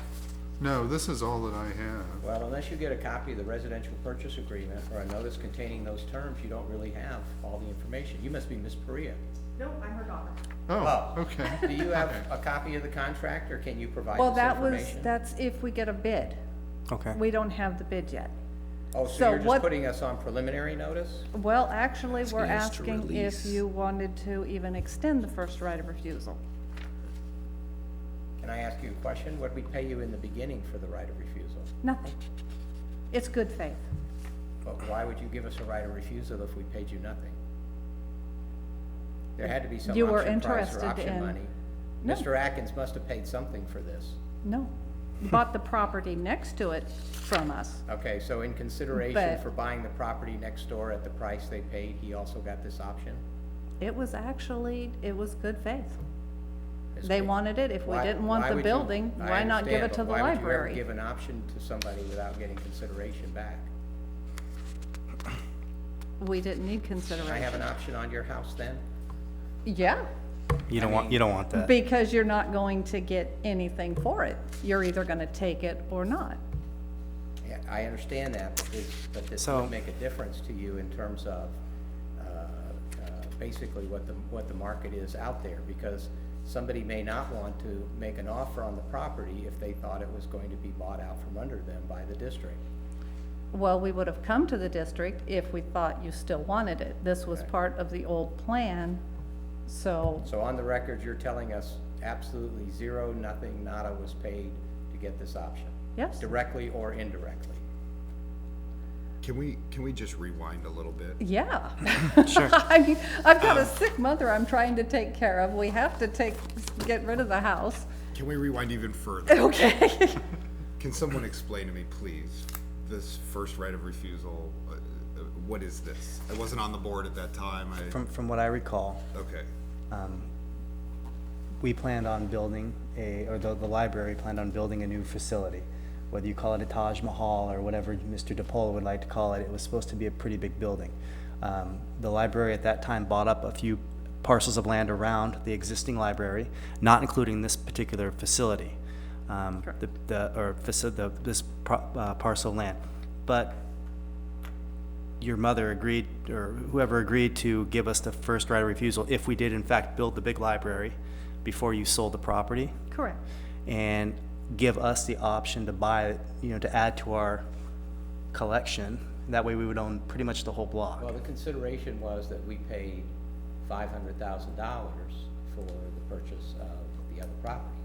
No, this is all that I have. Well, unless you get a copy of the residential purchase agreement or a notice containing those terms, you don't really have all the information. You must be Miss Perea. No, I'm her daughter. Oh, Oh. okay. Do you have a copy of the contract, or can you provide Well, this information? that's if we get a bid. Okay. We don't have the bid yet. Oh, so so you're just what- putting us on preliminary notice? Well, actually, we're Asking us to asking if release. you wanted to even extend the first right of refusal. Can I ask you a question? What did we pay you in the beginning for the right of refusal? Nothing. It's good faith. But why would you give us a right of refusal if we paid you nothing? There had to be some You were option price or interested option in- money. No. Mr. Atkins must have paid something for this. No. You bought the property next to it from us. Okay, so in consideration But- for buying the property next door at the price they paid, he also got this option? It was good faith. It's They good. wanted it. If we Why- didn't want why the would you- building, I why not give understand, it to but the why would you ever library? give an option to somebody without getting consideration back? We didn't need Can I have consideration. an option on your house then? Yeah, You don't want that. because you're not going to get anything for it. You're either gonna take it or not. Yeah, I understand that, but this So- would make a difference to you in terms of, basically what the market is out there, because somebody may not want to make an offer on the property if they thought it was going to be bought out from under them by the district. Well, we would have come to the district if we thought you still wanted it. This was Okay. part of the old plan, so, So on the record, you're telling us absolutely zero, nothing, nada was paid to get this option? yes. Directly or indirectly? Can we just rewind a little bit? Yeah. Sure. I mean, I've got a sick mother I'm trying to take care of. We have to get rid of the house. Can we rewind even further? Okay. Can someone explain to me, please, this first right of refusal? What is this? I wasn't on the board at that time. From what I recall, Okay. we planned on building the library planned on building a new facility. Whether you call it a Taj Mahal or whatever Mr. DePola would like to call it, it was supposed to be a pretty big building. The library at that time bought up a few parcels of land around the existing library, not including this particular facility, this parcel of land. But your mother agreed, or whoever agreed to give us the first right of refusal if we did in fact build the big library before you sold the property, Correct. and give us the option to buy it, to add to our collection. That way we would own pretty much the whole block. Well, the consideration was that we paid $500,000 for the purchase of the other properties.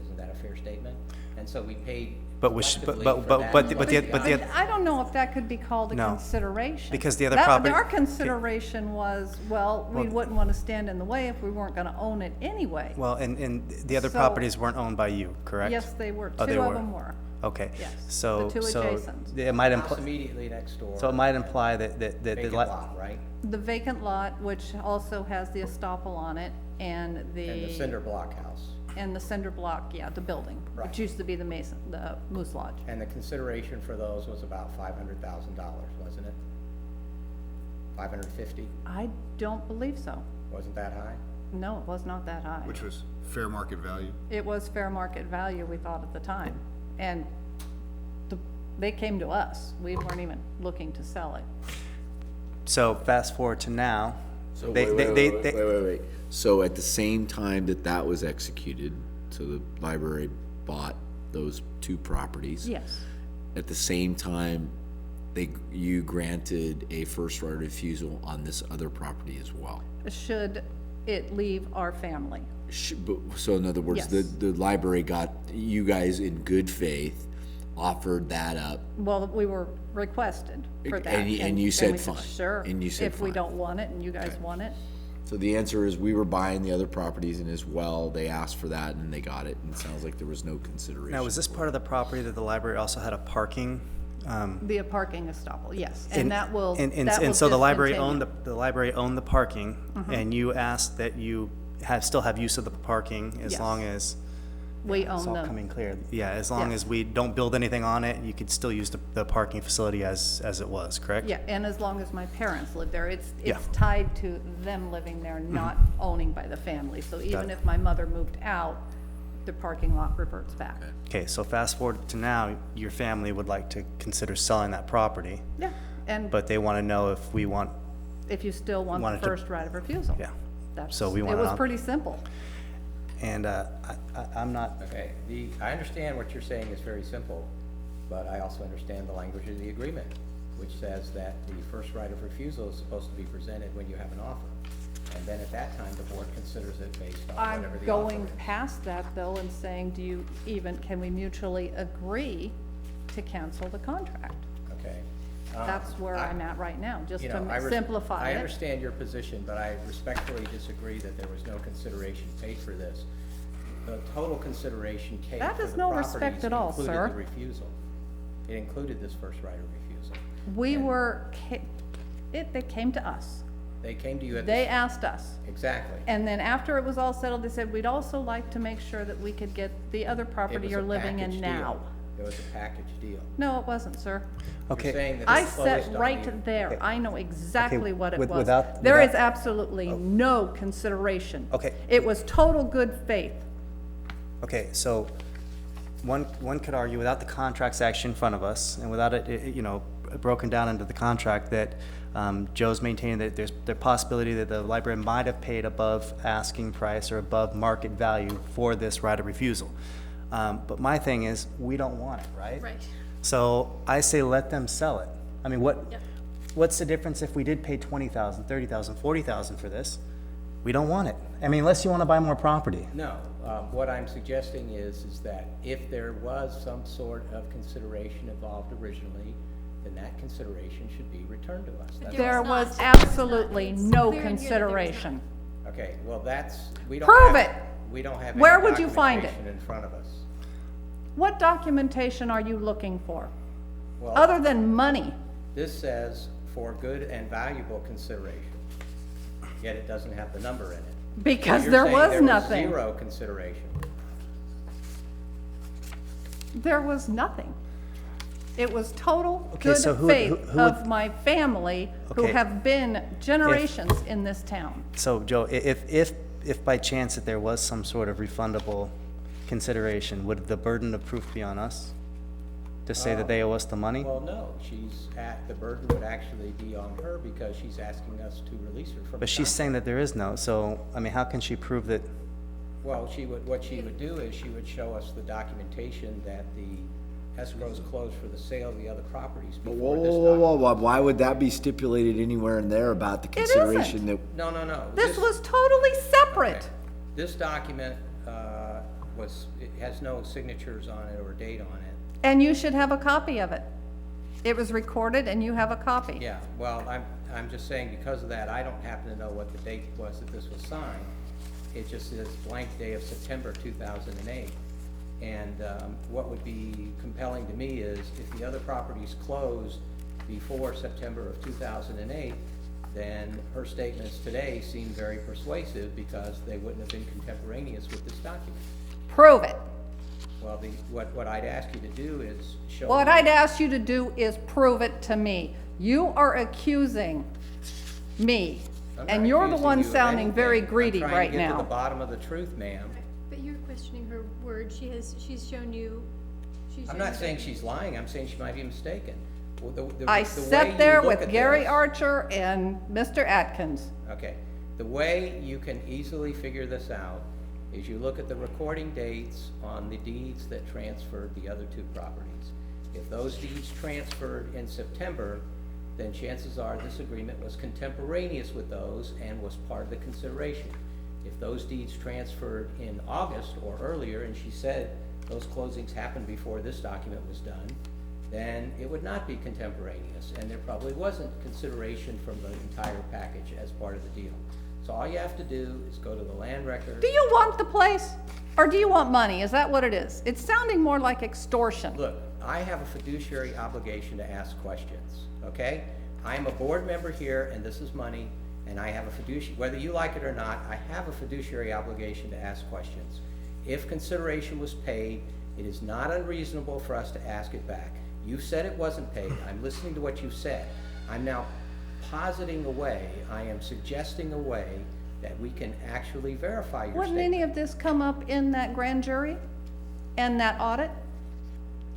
Isn't that a fair statement? And so we paid But collectively but- for but- that but- plus but the- the but the- option. I don't know if that could be called a No. consideration. Because the other That- property- Our consideration was, well, we Well- wouldn't want to stand in the way if we weren't going to own it anyway. Well, and the other So- properties weren't owned by you, correct? Yes, they were. Oh, they Two of were. them were. Okay. Yes, So, the two so adjacent. it might House imply, immediately next door. so it might imply that the Vacant lot, right? The vacant lot, which also has the estoppel on it, and And the cinder block house. and the cinder block, yeah, the building, Right. which used to be the Moose Lodge. And the consideration for those was about $500,000, wasn't it? 550? I don't believe so. Wasn't that high? No, it was not that high. Which was fair market value. It was fair market value, we thought at the time. And they came to us. We weren't even looking to sell it. so fast forward to now. So they- wait. So at the same time that was executed, so the library bought those two properties. Yes, At the same time, you granted a first right of refusal on this other property as well. should it leave our family. So in other words, Yes. the library got, you guys in good faith offered that up. Well, we were requested for that. And you said we fine. Sure. And you said If we fine. don't want it and you guys want it. So the answer is we were buying the other properties and as well, they asked for that and they got it. And it sounds like there was no consideration. Now, was this part of the property that the library also had a parking? The parking estoppel, yes, and that will, And that will so the library owned, discontinue. the library owned the parking, and you asked that you still have use of the parking as Yes. long as, We it's own all the, coming clear. Yeah, as long Yeah. as we don't build anything on it, you could still use the parking facility as it was, correct? yeah, and as long as my parents live there, it's Yeah. tied to them living there, not owning by the family. So even it. if my mother moved out, the parking lot reverts back. Okay, so fast forward to now, your family would like to consider selling that property, Yeah, and but they want to know if we want, if you still want the wanted to- first right of refusal. yeah. That's, So we it want was it on- pretty simple. and I'm not, Okay, I understand what you're saying is very simple, but I also understand the language of the agreement, which says that the first right of refusal is supposed to be presented when you have an offer. And then at that time, the board considers it based on I'm whatever the offer going is. past that though and saying, can we mutually agree to cancel the contract? Okay. That's where I'm at right now, just You know, to simplify I it. understand your position, but I respectfully disagree that there was no consideration paid for this. The total consideration paid That for is the no properties respect at all, included sir. the refusal. It included this first right of refusal. We were, they came to us. They came to you at They the, asked us. exactly. And then after it was all settled, they said, we'd also like to make sure that we could get the other It property was you're a living in package now. deal. It was a package deal. No, it wasn't, sir. okay. You're saying that I it's sat closed on right the- there. I know exactly what it was. without- There is without- absolutely no consideration. Okay. It was total good faith. Okay, so one could argue without the contracts actually in front of us and without it, broken down into the contract that Joe's maintaining that there's the possibility that the library might have paid above asking price or above market value for this right of refusal. But my thing is, we don't want it, right? Right. So I say let them sell it. I mean, Yep. what's the difference if we did pay 20,000, 30,000, 40,000 for this? We don't want it. I mean, unless you want to buy more property. No, what I'm suggesting is that if there was some sort of consideration involved originally, then that consideration should be returned to us. That's There was was not. There was not. absolutely It's no clear in here that there was consideration. Okay, well, we don't Prove have, it. we don't have Where any would you find it? documentation in front of us. What documentation are you looking for? Well, Other than money? this says for good and valuable consideration, yet it doesn't have the number in it. Because You're there saying was there nothing. Zero consideration. There was nothing. It was total Okay, good so who faith would- of my family who Okay. have been generations in this town. So Joe, if by chance that there was some sort of refundable consideration, would the burden of proof be on us? To say that they owe us the money? Well, no, the burden would actually be on her because she's asking us to release her from the But she's contract. saying that there is no, so, I mean, how can she prove that? Well, what she would do is she would show us the documentation that the escrow is closed for the sale of the other properties Whoa, before whoa, this whoa, document. whoa, whoa, why would that be stipulated anywhere in there about the isn't. consideration that? No, no, no. This was totally separate. Okay. This document, it has no signatures on it or date on it. And you should have a copy of it. It was recorded and you have a copy. Yeah, well, I'm just saying because of that, I don't happen to know what the date was that this was signed. It just says blank day of September 2008. And what would be compelling to me is if the other properties closed before September of 2008, then her statements today seem very persuasive because they wouldn't have been contemporaneous with this document. Prove it. Well, what I'd ask you to do is show. What me- I'd ask you to do is prove it to me. You are accusing me, I'm not and you're the accusing one you of sounding anything. very greedy I'm right trying to get to the now. bottom of the truth, ma'am. But you're questioning her word. She's shown you, I'm not saying she's lying, I'm saying she might be mistaken. Well, the I way sat you there look with at Gary this- Archer and Mr. Atkins. Okay, the way you can easily figure this out is you look at the recording dates on the deeds that transferred the other two properties. If those deeds transferred in September, then chances are this agreement was contemporaneous with those and was part of the consideration. If those deeds transferred in August or earlier, and she said those closings happened before this document was done, then it would not be contemporaneous, and there probably wasn't consideration from the entire package as part of the deal. So all you have to do is go to the land record. Do you want the place, or do you want money? Is that what it is? It's sounding more like extortion. Look, I have a fiduciary obligation to ask questions, okay? I am a board member here, and this is money, and I have a fiduciary, whether you like it or not, I have a fiduciary obligation to ask questions. If consideration was paid, it is not unreasonable for us to ask it back. You said it wasn't paid. I'm listening to what you said. I'm now positing a way, I am suggesting a way that we can actually verify your Wouldn't statement. any of this come up in that grand jury and that audit?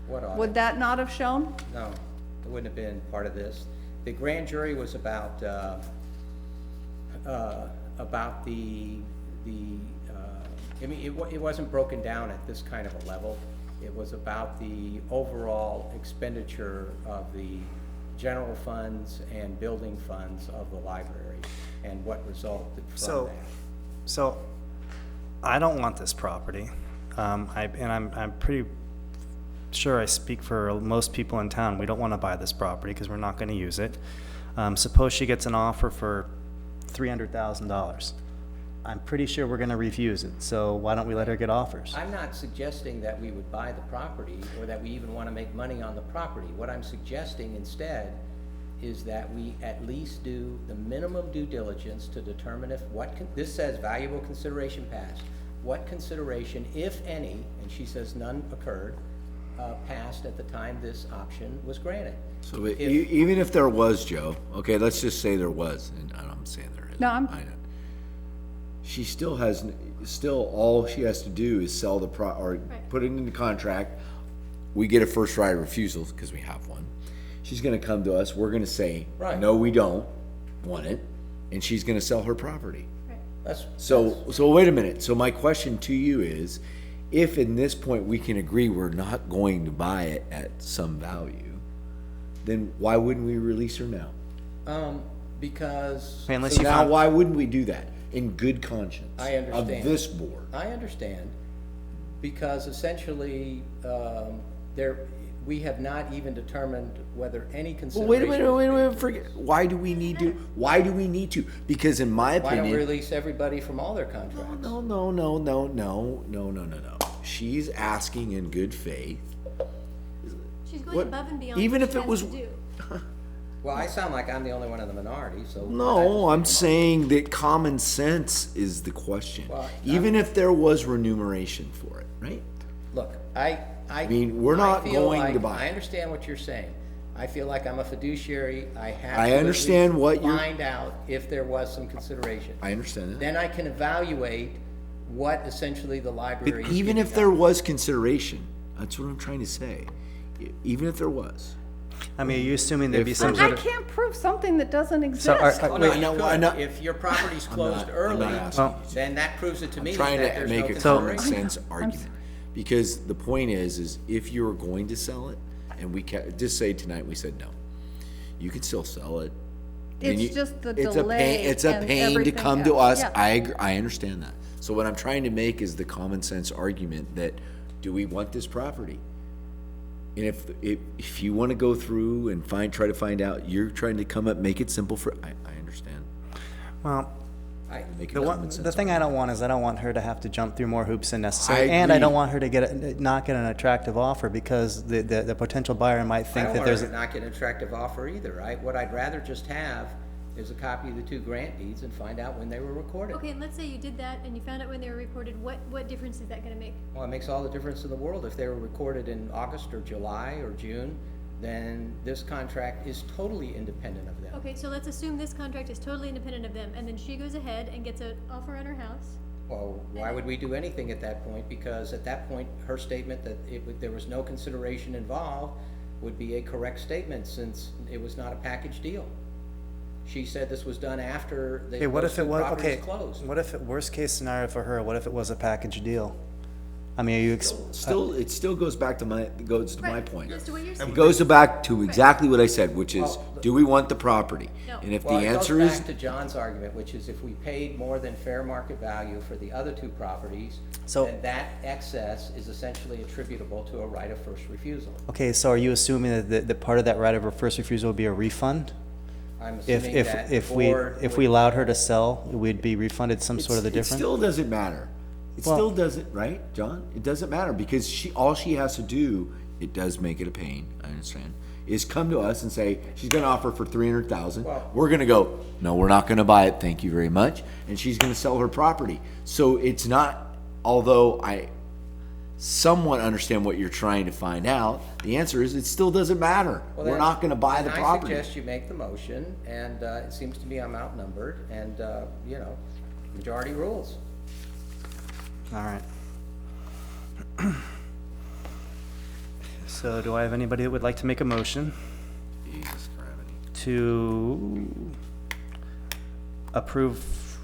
What audit? Would that not have shown? No, it wouldn't have been part of this. The grand jury was about the I mean, it wasn't broken down at this kind of a level. It was about the overall expenditure of the general funds and building funds of the library and what resulted from So, that. so I don't want this property. I'm pretty sure I speak for most people in town. We don't want to buy this property because we're not going to use it. Suppose she gets an offer for $300,000. I'm pretty sure we're going to refuse it. So why don't we let her get offers? I'm not suggesting that we would buy the property or that we even want to make money on the property. What I'm suggesting instead is that we at least do the minimum due diligence to determine if this says valuable consideration passed. What consideration, if any, and she says none occurred, passed at the time this option was granted. So even if there was, Joe, okay, let's just say there was, and I'm saying there is. No, I know. She still has, all she has to do is sell the or put it in the contract. We get a first right of refusal, because we have one. She's gonna come to us, we're gonna say, Right. no, we don't want it, and she's gonna sell her property. That's So wait a minute, so my question to you is, if in this point we can agree we're not going to buy it at some value, then why wouldn't we release her now? because Okay, unless So you now, found, why wouldn't we do that in good conscience? I understand. Of this board? I understand, because essentially, we have not even determined whether any Well, consideration. wait a minute, forget, why do we need to? Because in my Why don't we opinion. release everybody from all their contracts? No. She's asking in good faith. She's going What- above and beyond even what if she it has was- to do. Well, I sound like I'm the only one in the minority, so. No, I'm saying that common sense is the question. Well, Even if there was remuneration for it, right? Look, I mean, we're not feel going to like- buy it. I understand what you're saying. I feel like I'm a fiduciary. I have I to at understand least what you're- find out if there was some consideration. I understand that. Then I can evaluate what essentially the library But is even giving if there us. was consideration, that's what I'm trying to say. Even if there was. I mean, are you assuming there'd be If some there's I sort of, can't prove something that doesn't exist. So are- Oh, no, Wait, you no, could. I know- If your property's closed I'm early, not asking you to. then that proves it to me Trying that to there's no make a common consideration. sense argument. Because the point is if you were going to sell it, and we just say tonight we said no, you can still sell it. Then It's you- just the it's a pain- delay It's a and pain to everything come to else. us, Yeah. I agree, I understand that. So what I'm trying to make is the common sense argument that, do we want this property? And if you wanna go through and try to find out, you're trying to come up, make it simple for, I understand. well, Make a the common sense thing I don't want is I don't want her to have to jump through more hoops than necessary. I And I don't agree. want her to not get an attractive offer because the potential buyer might I think don't that want there's, her to not get an attractive offer either. What I'd rather just have is a copy of the two grant deeds and find out when they were recorded. Okay, and let's say you did that and you found out when they were recorded, what difference is that gonna make? Well, it makes all the difference in the world. If they were recorded in August or July or June, then this contract is totally independent of them. Okay, so let's assume this contract is totally independent of them, and then she goes ahead and gets an offer on her house. Well, why would we do anything at that point? Because at that point, her statement that there was no consideration involved would be a correct statement since it was not a package deal. She said this was done after okay, what if it was, okay, closed. what if, worst case scenario for her, what if it was a package deal? I mean, are you, Still, it still goes back to my point. As to what you're It saying. goes back to exactly what I said, which is, do we want the property? No. And if the Well, it goes answer is, back to John's argument, which is if we paid more than fair market value for the other two properties, So- then that excess is essentially attributable to a right of first refusal. okay, so are you assuming that part of that right of first refusal would be a refund? I'm If, assuming that the if we, board if would- we allowed her to sell, we'd be refunded some sort of the it difference? still doesn't matter. It Well- still doesn't, right, John? It doesn't matter, because all she has to do, it does make it a pain, I understand, is come to us and say, she's gonna offer for 300,000. Well- We're gonna go, no, we're not gonna buy it, thank you very much, and she's gonna sell her property. So it's not, although I somewhat understand what you're trying to find out, the answer is it still doesn't matter. Well, We're then- not gonna buy the then property. I suggest you make the motion, and it seems to me I'm outnumbered, and, you know, majority rules. All right. So do I have anybody that would like to make a motion Jesus, gravity. to approve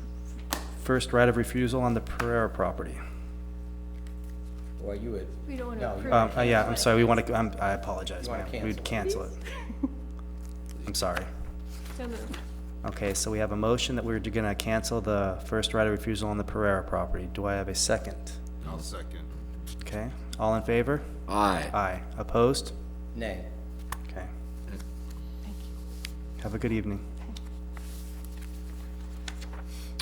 first right of refusal on the Pereira property? Well, you would. We don't want No, to you- approve it. Yeah, I'm sorry, we want to, I apologize, You wanna ma'am. We'd cancel cancel it. I'm sorry. So moved. Okay, so we have a motion that we're gonna cancel the first right of refusal on the Pereira property. Do I have a second? I'll second. Okay, all in favor? Aye. Aye. Opposed? Nay. Okay. Have a good evening.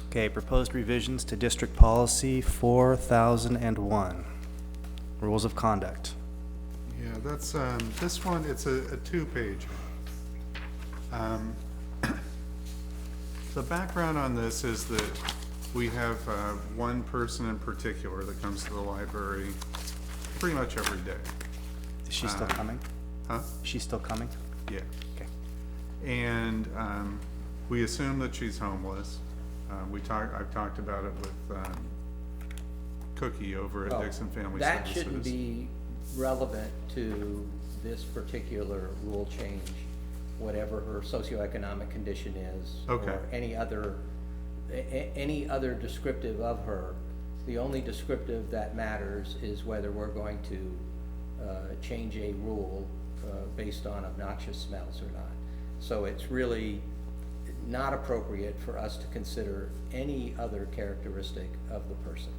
Okay, proposed revisions to District Policy 4001, Rules of Conduct. Yeah, that's, this one, it's a two-page. The background on this is that we have, one person in particular that comes to the library pretty much every day. Is she still coming? Huh? Is she still coming? Yeah. Okay. And, we assume that she's homeless. I've talked about it with, Cookie over at Well, Dixon Family that Services. shouldn't be relevant to this particular rule change, whatever her socioeconomic condition is. Okay. Or any other, any other descriptive of her. The only descriptive that matters is whether we're going to, change a rule, based on obnoxious smells or not. So it's really not appropriate for us to consider any other characteristic of the person,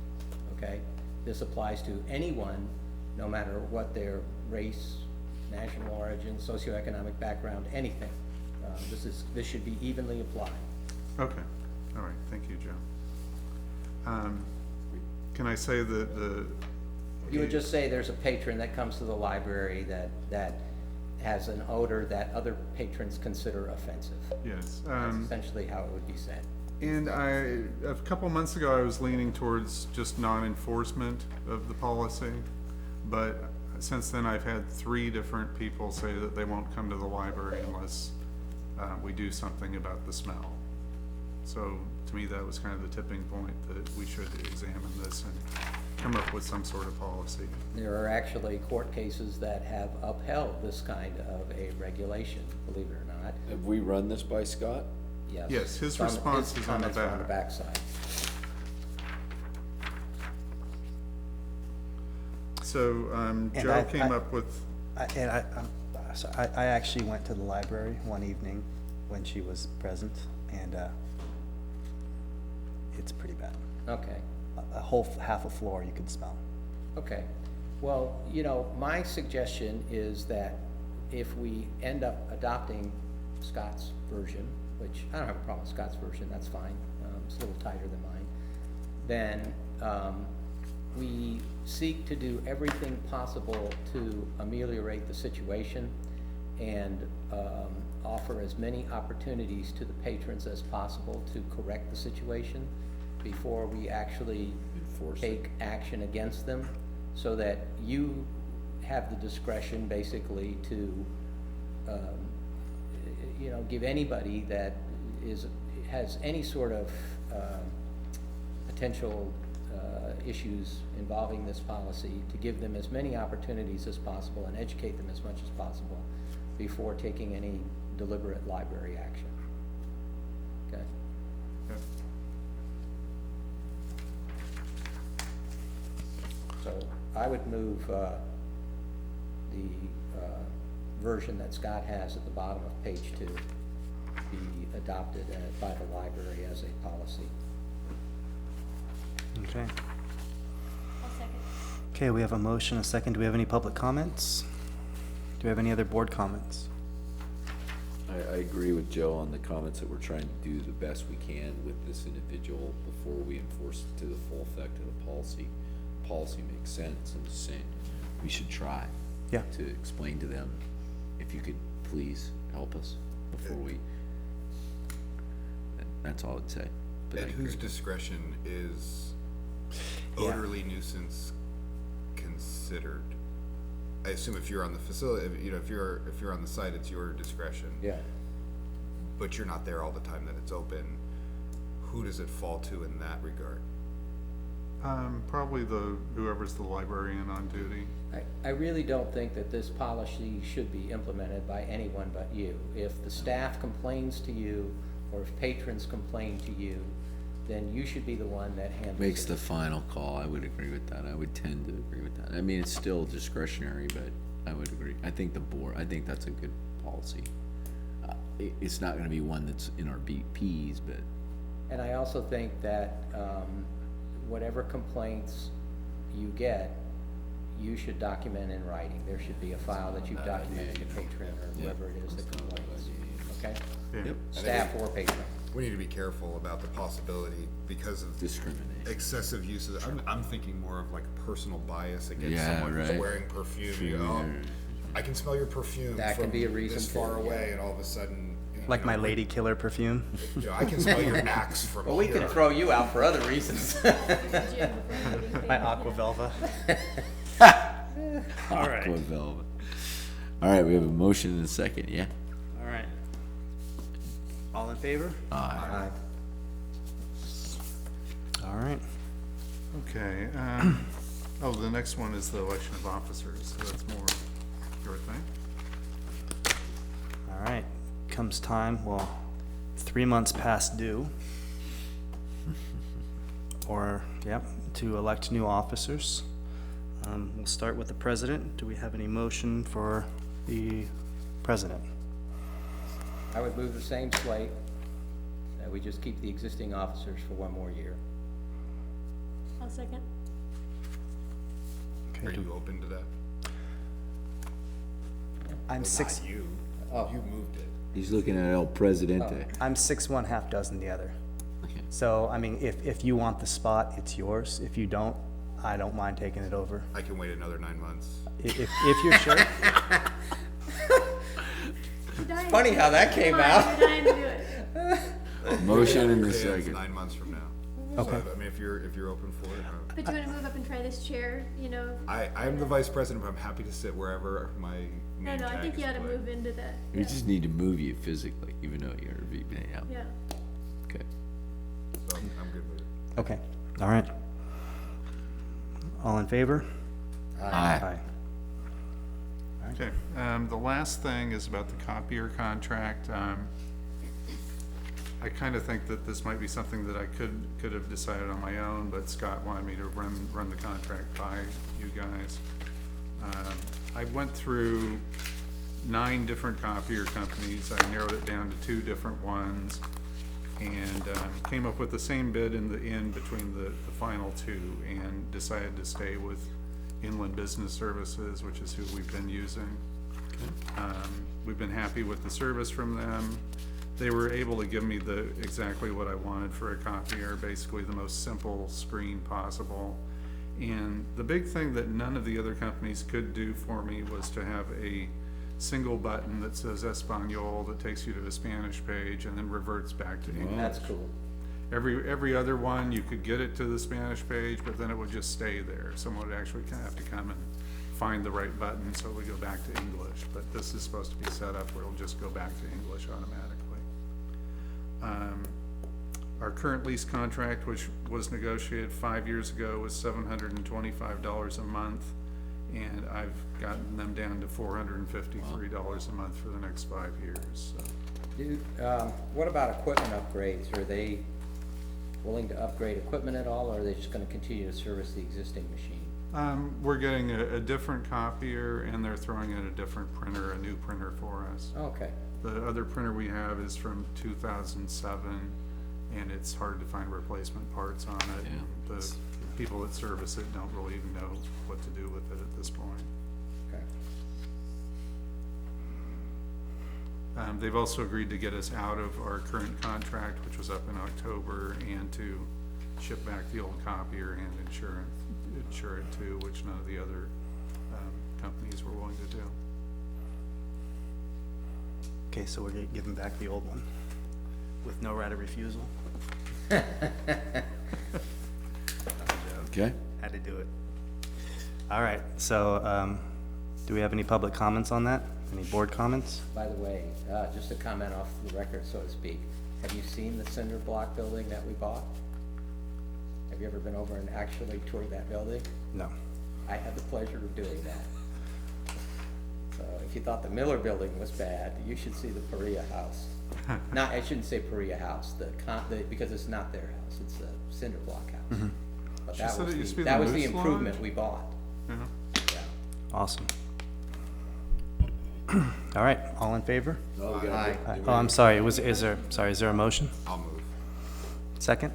okay? This applies to anyone, no matter what their race, national origin, socioeconomic background, anything. This should be evenly applied. Okay, all right, thank you, Joe. Can I say that You would just say there's a patron that comes to the library that has an odor that other patrons consider offensive. yes, That's essentially how it would be said. and a couple months ago, I was leaning towards just non-enforcement of the policy, but since then, I've had 3 different people say that they won't come to the library unless we do something about the smell. So, to me, that was kind of the tipping point that we should examine this and come up with some sort of policy. There are actually court cases that have upheld this kind of a regulation, believe it or not. Have we run this by Scott? Yes. Yes, his It's on- response his is on the comments are on the back. backside. So, And Joe came up with, I actually went to the library one evening when she was present, and it's pretty bad. Okay. A whole half a floor you could smell. Okay, well, you know, my suggestion is that if we end up adopting Scott's version, which I don't have a problem with Scott's version, that's fine, it's a little tighter than mine, then, we seek to do everything possible to ameliorate the situation and, offer as many opportunities to the patrons as possible to correct the situation before we actually take action against them, so that you have the discretion basically to, you know, give anybody that has any sort of, potential, issues involving this policy, to give them as many opportunities as possible and educate them as much as possible before taking any deliberate library action. Okay? yeah. So I would move, the, version that Scott has at the bottom of page 2 be adopted by the library as a policy. Okay. I'll second. Okay, we have a motion, a second. Do we have any public comments? Do we have any other board comments? I agree with Joe on the comments that we're trying to do the best we can with this individual before we enforce it to the full effect of the policy. Policy makes sense, I'm just saying, we should try. Yeah. To explain to them, if you could please help us before we, that's all I'd say. But I At whose agree. discretion is Yeah. odorly nuisance considered? I assume if you're on the facility, if you're on the site, it's your discretion. Yeah. But you're not there all the time that it's open. Who does it fall to in that regard? Probably whoever's the librarian on duty. I really don't think that this policy should be implemented by anyone but you. If the staff complains to you, or if patrons complain to you, then you should be the one that handles it. Makes the final call, I would agree with that, I would tend to agree with that. I mean, it's still discretionary, but I would agree. I think I think that's a good policy. It's not gonna be one that's in our BPs, but And I also think that, whatever complaints you get, you should document in writing. There should be a file that you've documented the patron or whoever it is that complains, okay? Yeah. Yep. Staff or patron. We need to be careful about the possibility because of discrimination. excessive uses. I'm thinking more of like personal bias against Yeah, someone right. who's wearing perfume. You go, oh, I can smell your perfume That can from be a reason this for far it, yeah. away, and all of a sudden, Like my lady killer perfume? I can smell your axe from Well, we here. can throw you out for other reasons. My aqua velva. All right. Aqua velvet. All right, we have a motion and a second, yeah? All right. All in favor? Aye. All right. Okay, the next one is the election of officers, so that's more your thing. All right. Comes time, well, 3 months past due. Or, yep, to elect new officers. We'll start with the president. Do we have any motion for the president? I would move the same slate, that we just keep the existing officers for one more year. I'll second. Okay, Are you open to that? I'm Well, six. Not you. Oh. You moved it. He's looking at El Presidente. I'm 6'1", half dozen the other. Okay. So, I mean, if you want the spot, it's yours. If you don't, I don't mind taking it over. I can wait another 9 months. If you're sure. Funny how that came out. You're dying to do it. Motion and a Okay, it's second. 9 months from now. Okay. So, I mean, if you're open for it, But do you wanna move up and try this chair, I'm the vice president, but I'm happy to sit wherever my No, name no, I tag think is you ought to put. move into the, We yeah, just need to move you physically, even though you're a VP. Yeah. yeah. Okay. So I'm good with it. Okay, all right. All in favor? Aye. Okay, the last thing is about the copier contract. I kind of think that this might be something that I could have decided on my own, but Scott wanted me to run the contract by you guys. I went through 9 different copier companies. I narrowed it down to 2 different ones, and came up with the same bid in the end between the final 2, and decided to stay with Inland Business Services, which is who we've been using. We've been happy with the service from them. They were able to give me exactly what I wanted for a copier, basically the most simple screen possible. And the big thing that none of the other companies could do for me was to have a single button that says Espanol that takes you to a Spanish page and then reverts back to English. That's cool. Every other one, you could get it to the Spanish page, but then it would just stay there. Someone would actually kind of have to come and find the right button, so it would go back to English. But this is supposed to be set up where it'll just go back to English automatically. Our current lease contract, which was negotiated 5 years ago, was $725 a month, and I've gotten them down to $453 a month for the next 5 years, so. What about equipment upgrades? Are they willing to upgrade equipment at all, or are they just gonna continue to service the existing machine? We're getting a different copier, and they're throwing in a different printer, a new printer for us. Okay, The other printer we have is from 2007, and it's hard to find replacement parts on it. Yeah. The people that service it don't really even know what to do with it at this point. okay. They've also agreed to get us out of our current contract, which was up in October, and to ship back the old copier and insure it too, which none of the other companies were willing to do. Okay, so we're gonna give him back the old one with no right of refusal. Okay? Had to do it. All right, so, do we have any public comments on that? Any board comments? By the way, just a comment off the record, so to speak. Have you seen the cinder block building that we bought? Have you ever been over and actually toured that building? No. I had the pleasure of doing that. So if you thought the Miller building was bad, you should see the Perea house. Not, I shouldn't say Perea house, because it's not their house, it's a cinder block house. But She that said was it used to be that the was the Moose improvement Lodge? we bought. Yeah. Yeah. Awesome. All right, all in favor? Aye. Oh, I'm sorry, is there a motion? I'll move. Second?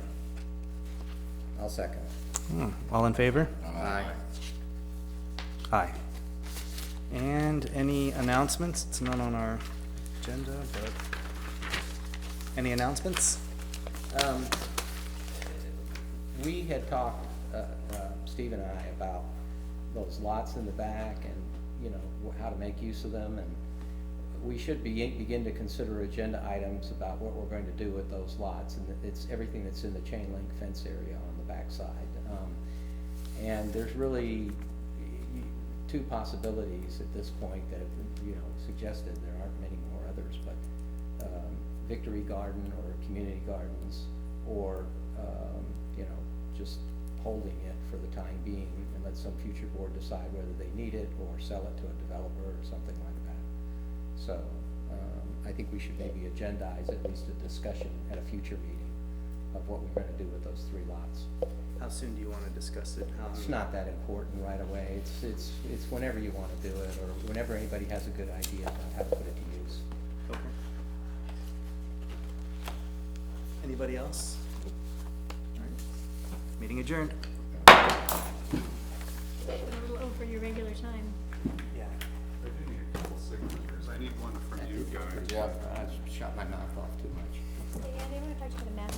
I'll second. All in favor? Aye. Aye. And any announcements? It's not on our agenda, but any announcements? We had talked, Steve and I, about those lots in the back and, you know, how to make use of them, and we should begin to consider agenda items about what we're going to do with those lots, and it's everything that's in the chain link fence area on the backside. And there's really two possibilities at this point that have been, you know, suggested. There aren't many more others, but Victory Garden or Community Gardens, or you know, just holding it for the time being and let some future board decide whether they need it or sell it to a developer or something like that. So I think we should maybe agendize at least a discussion at a future meeting of what we're gonna do with those 3 lots. How soon do you want to discuss it? It's not that important right away. It's whenever you wanna do it, or whenever anybody has a good idea about how to put it to use. Okay. Anybody else? All right. Meeting adjourned. A little over your regular time. Yeah. I do need a couple signatures. I need one from you guys. Yeah, I shot my mouth off too much. Hey, Andy, I want to talk to you about a map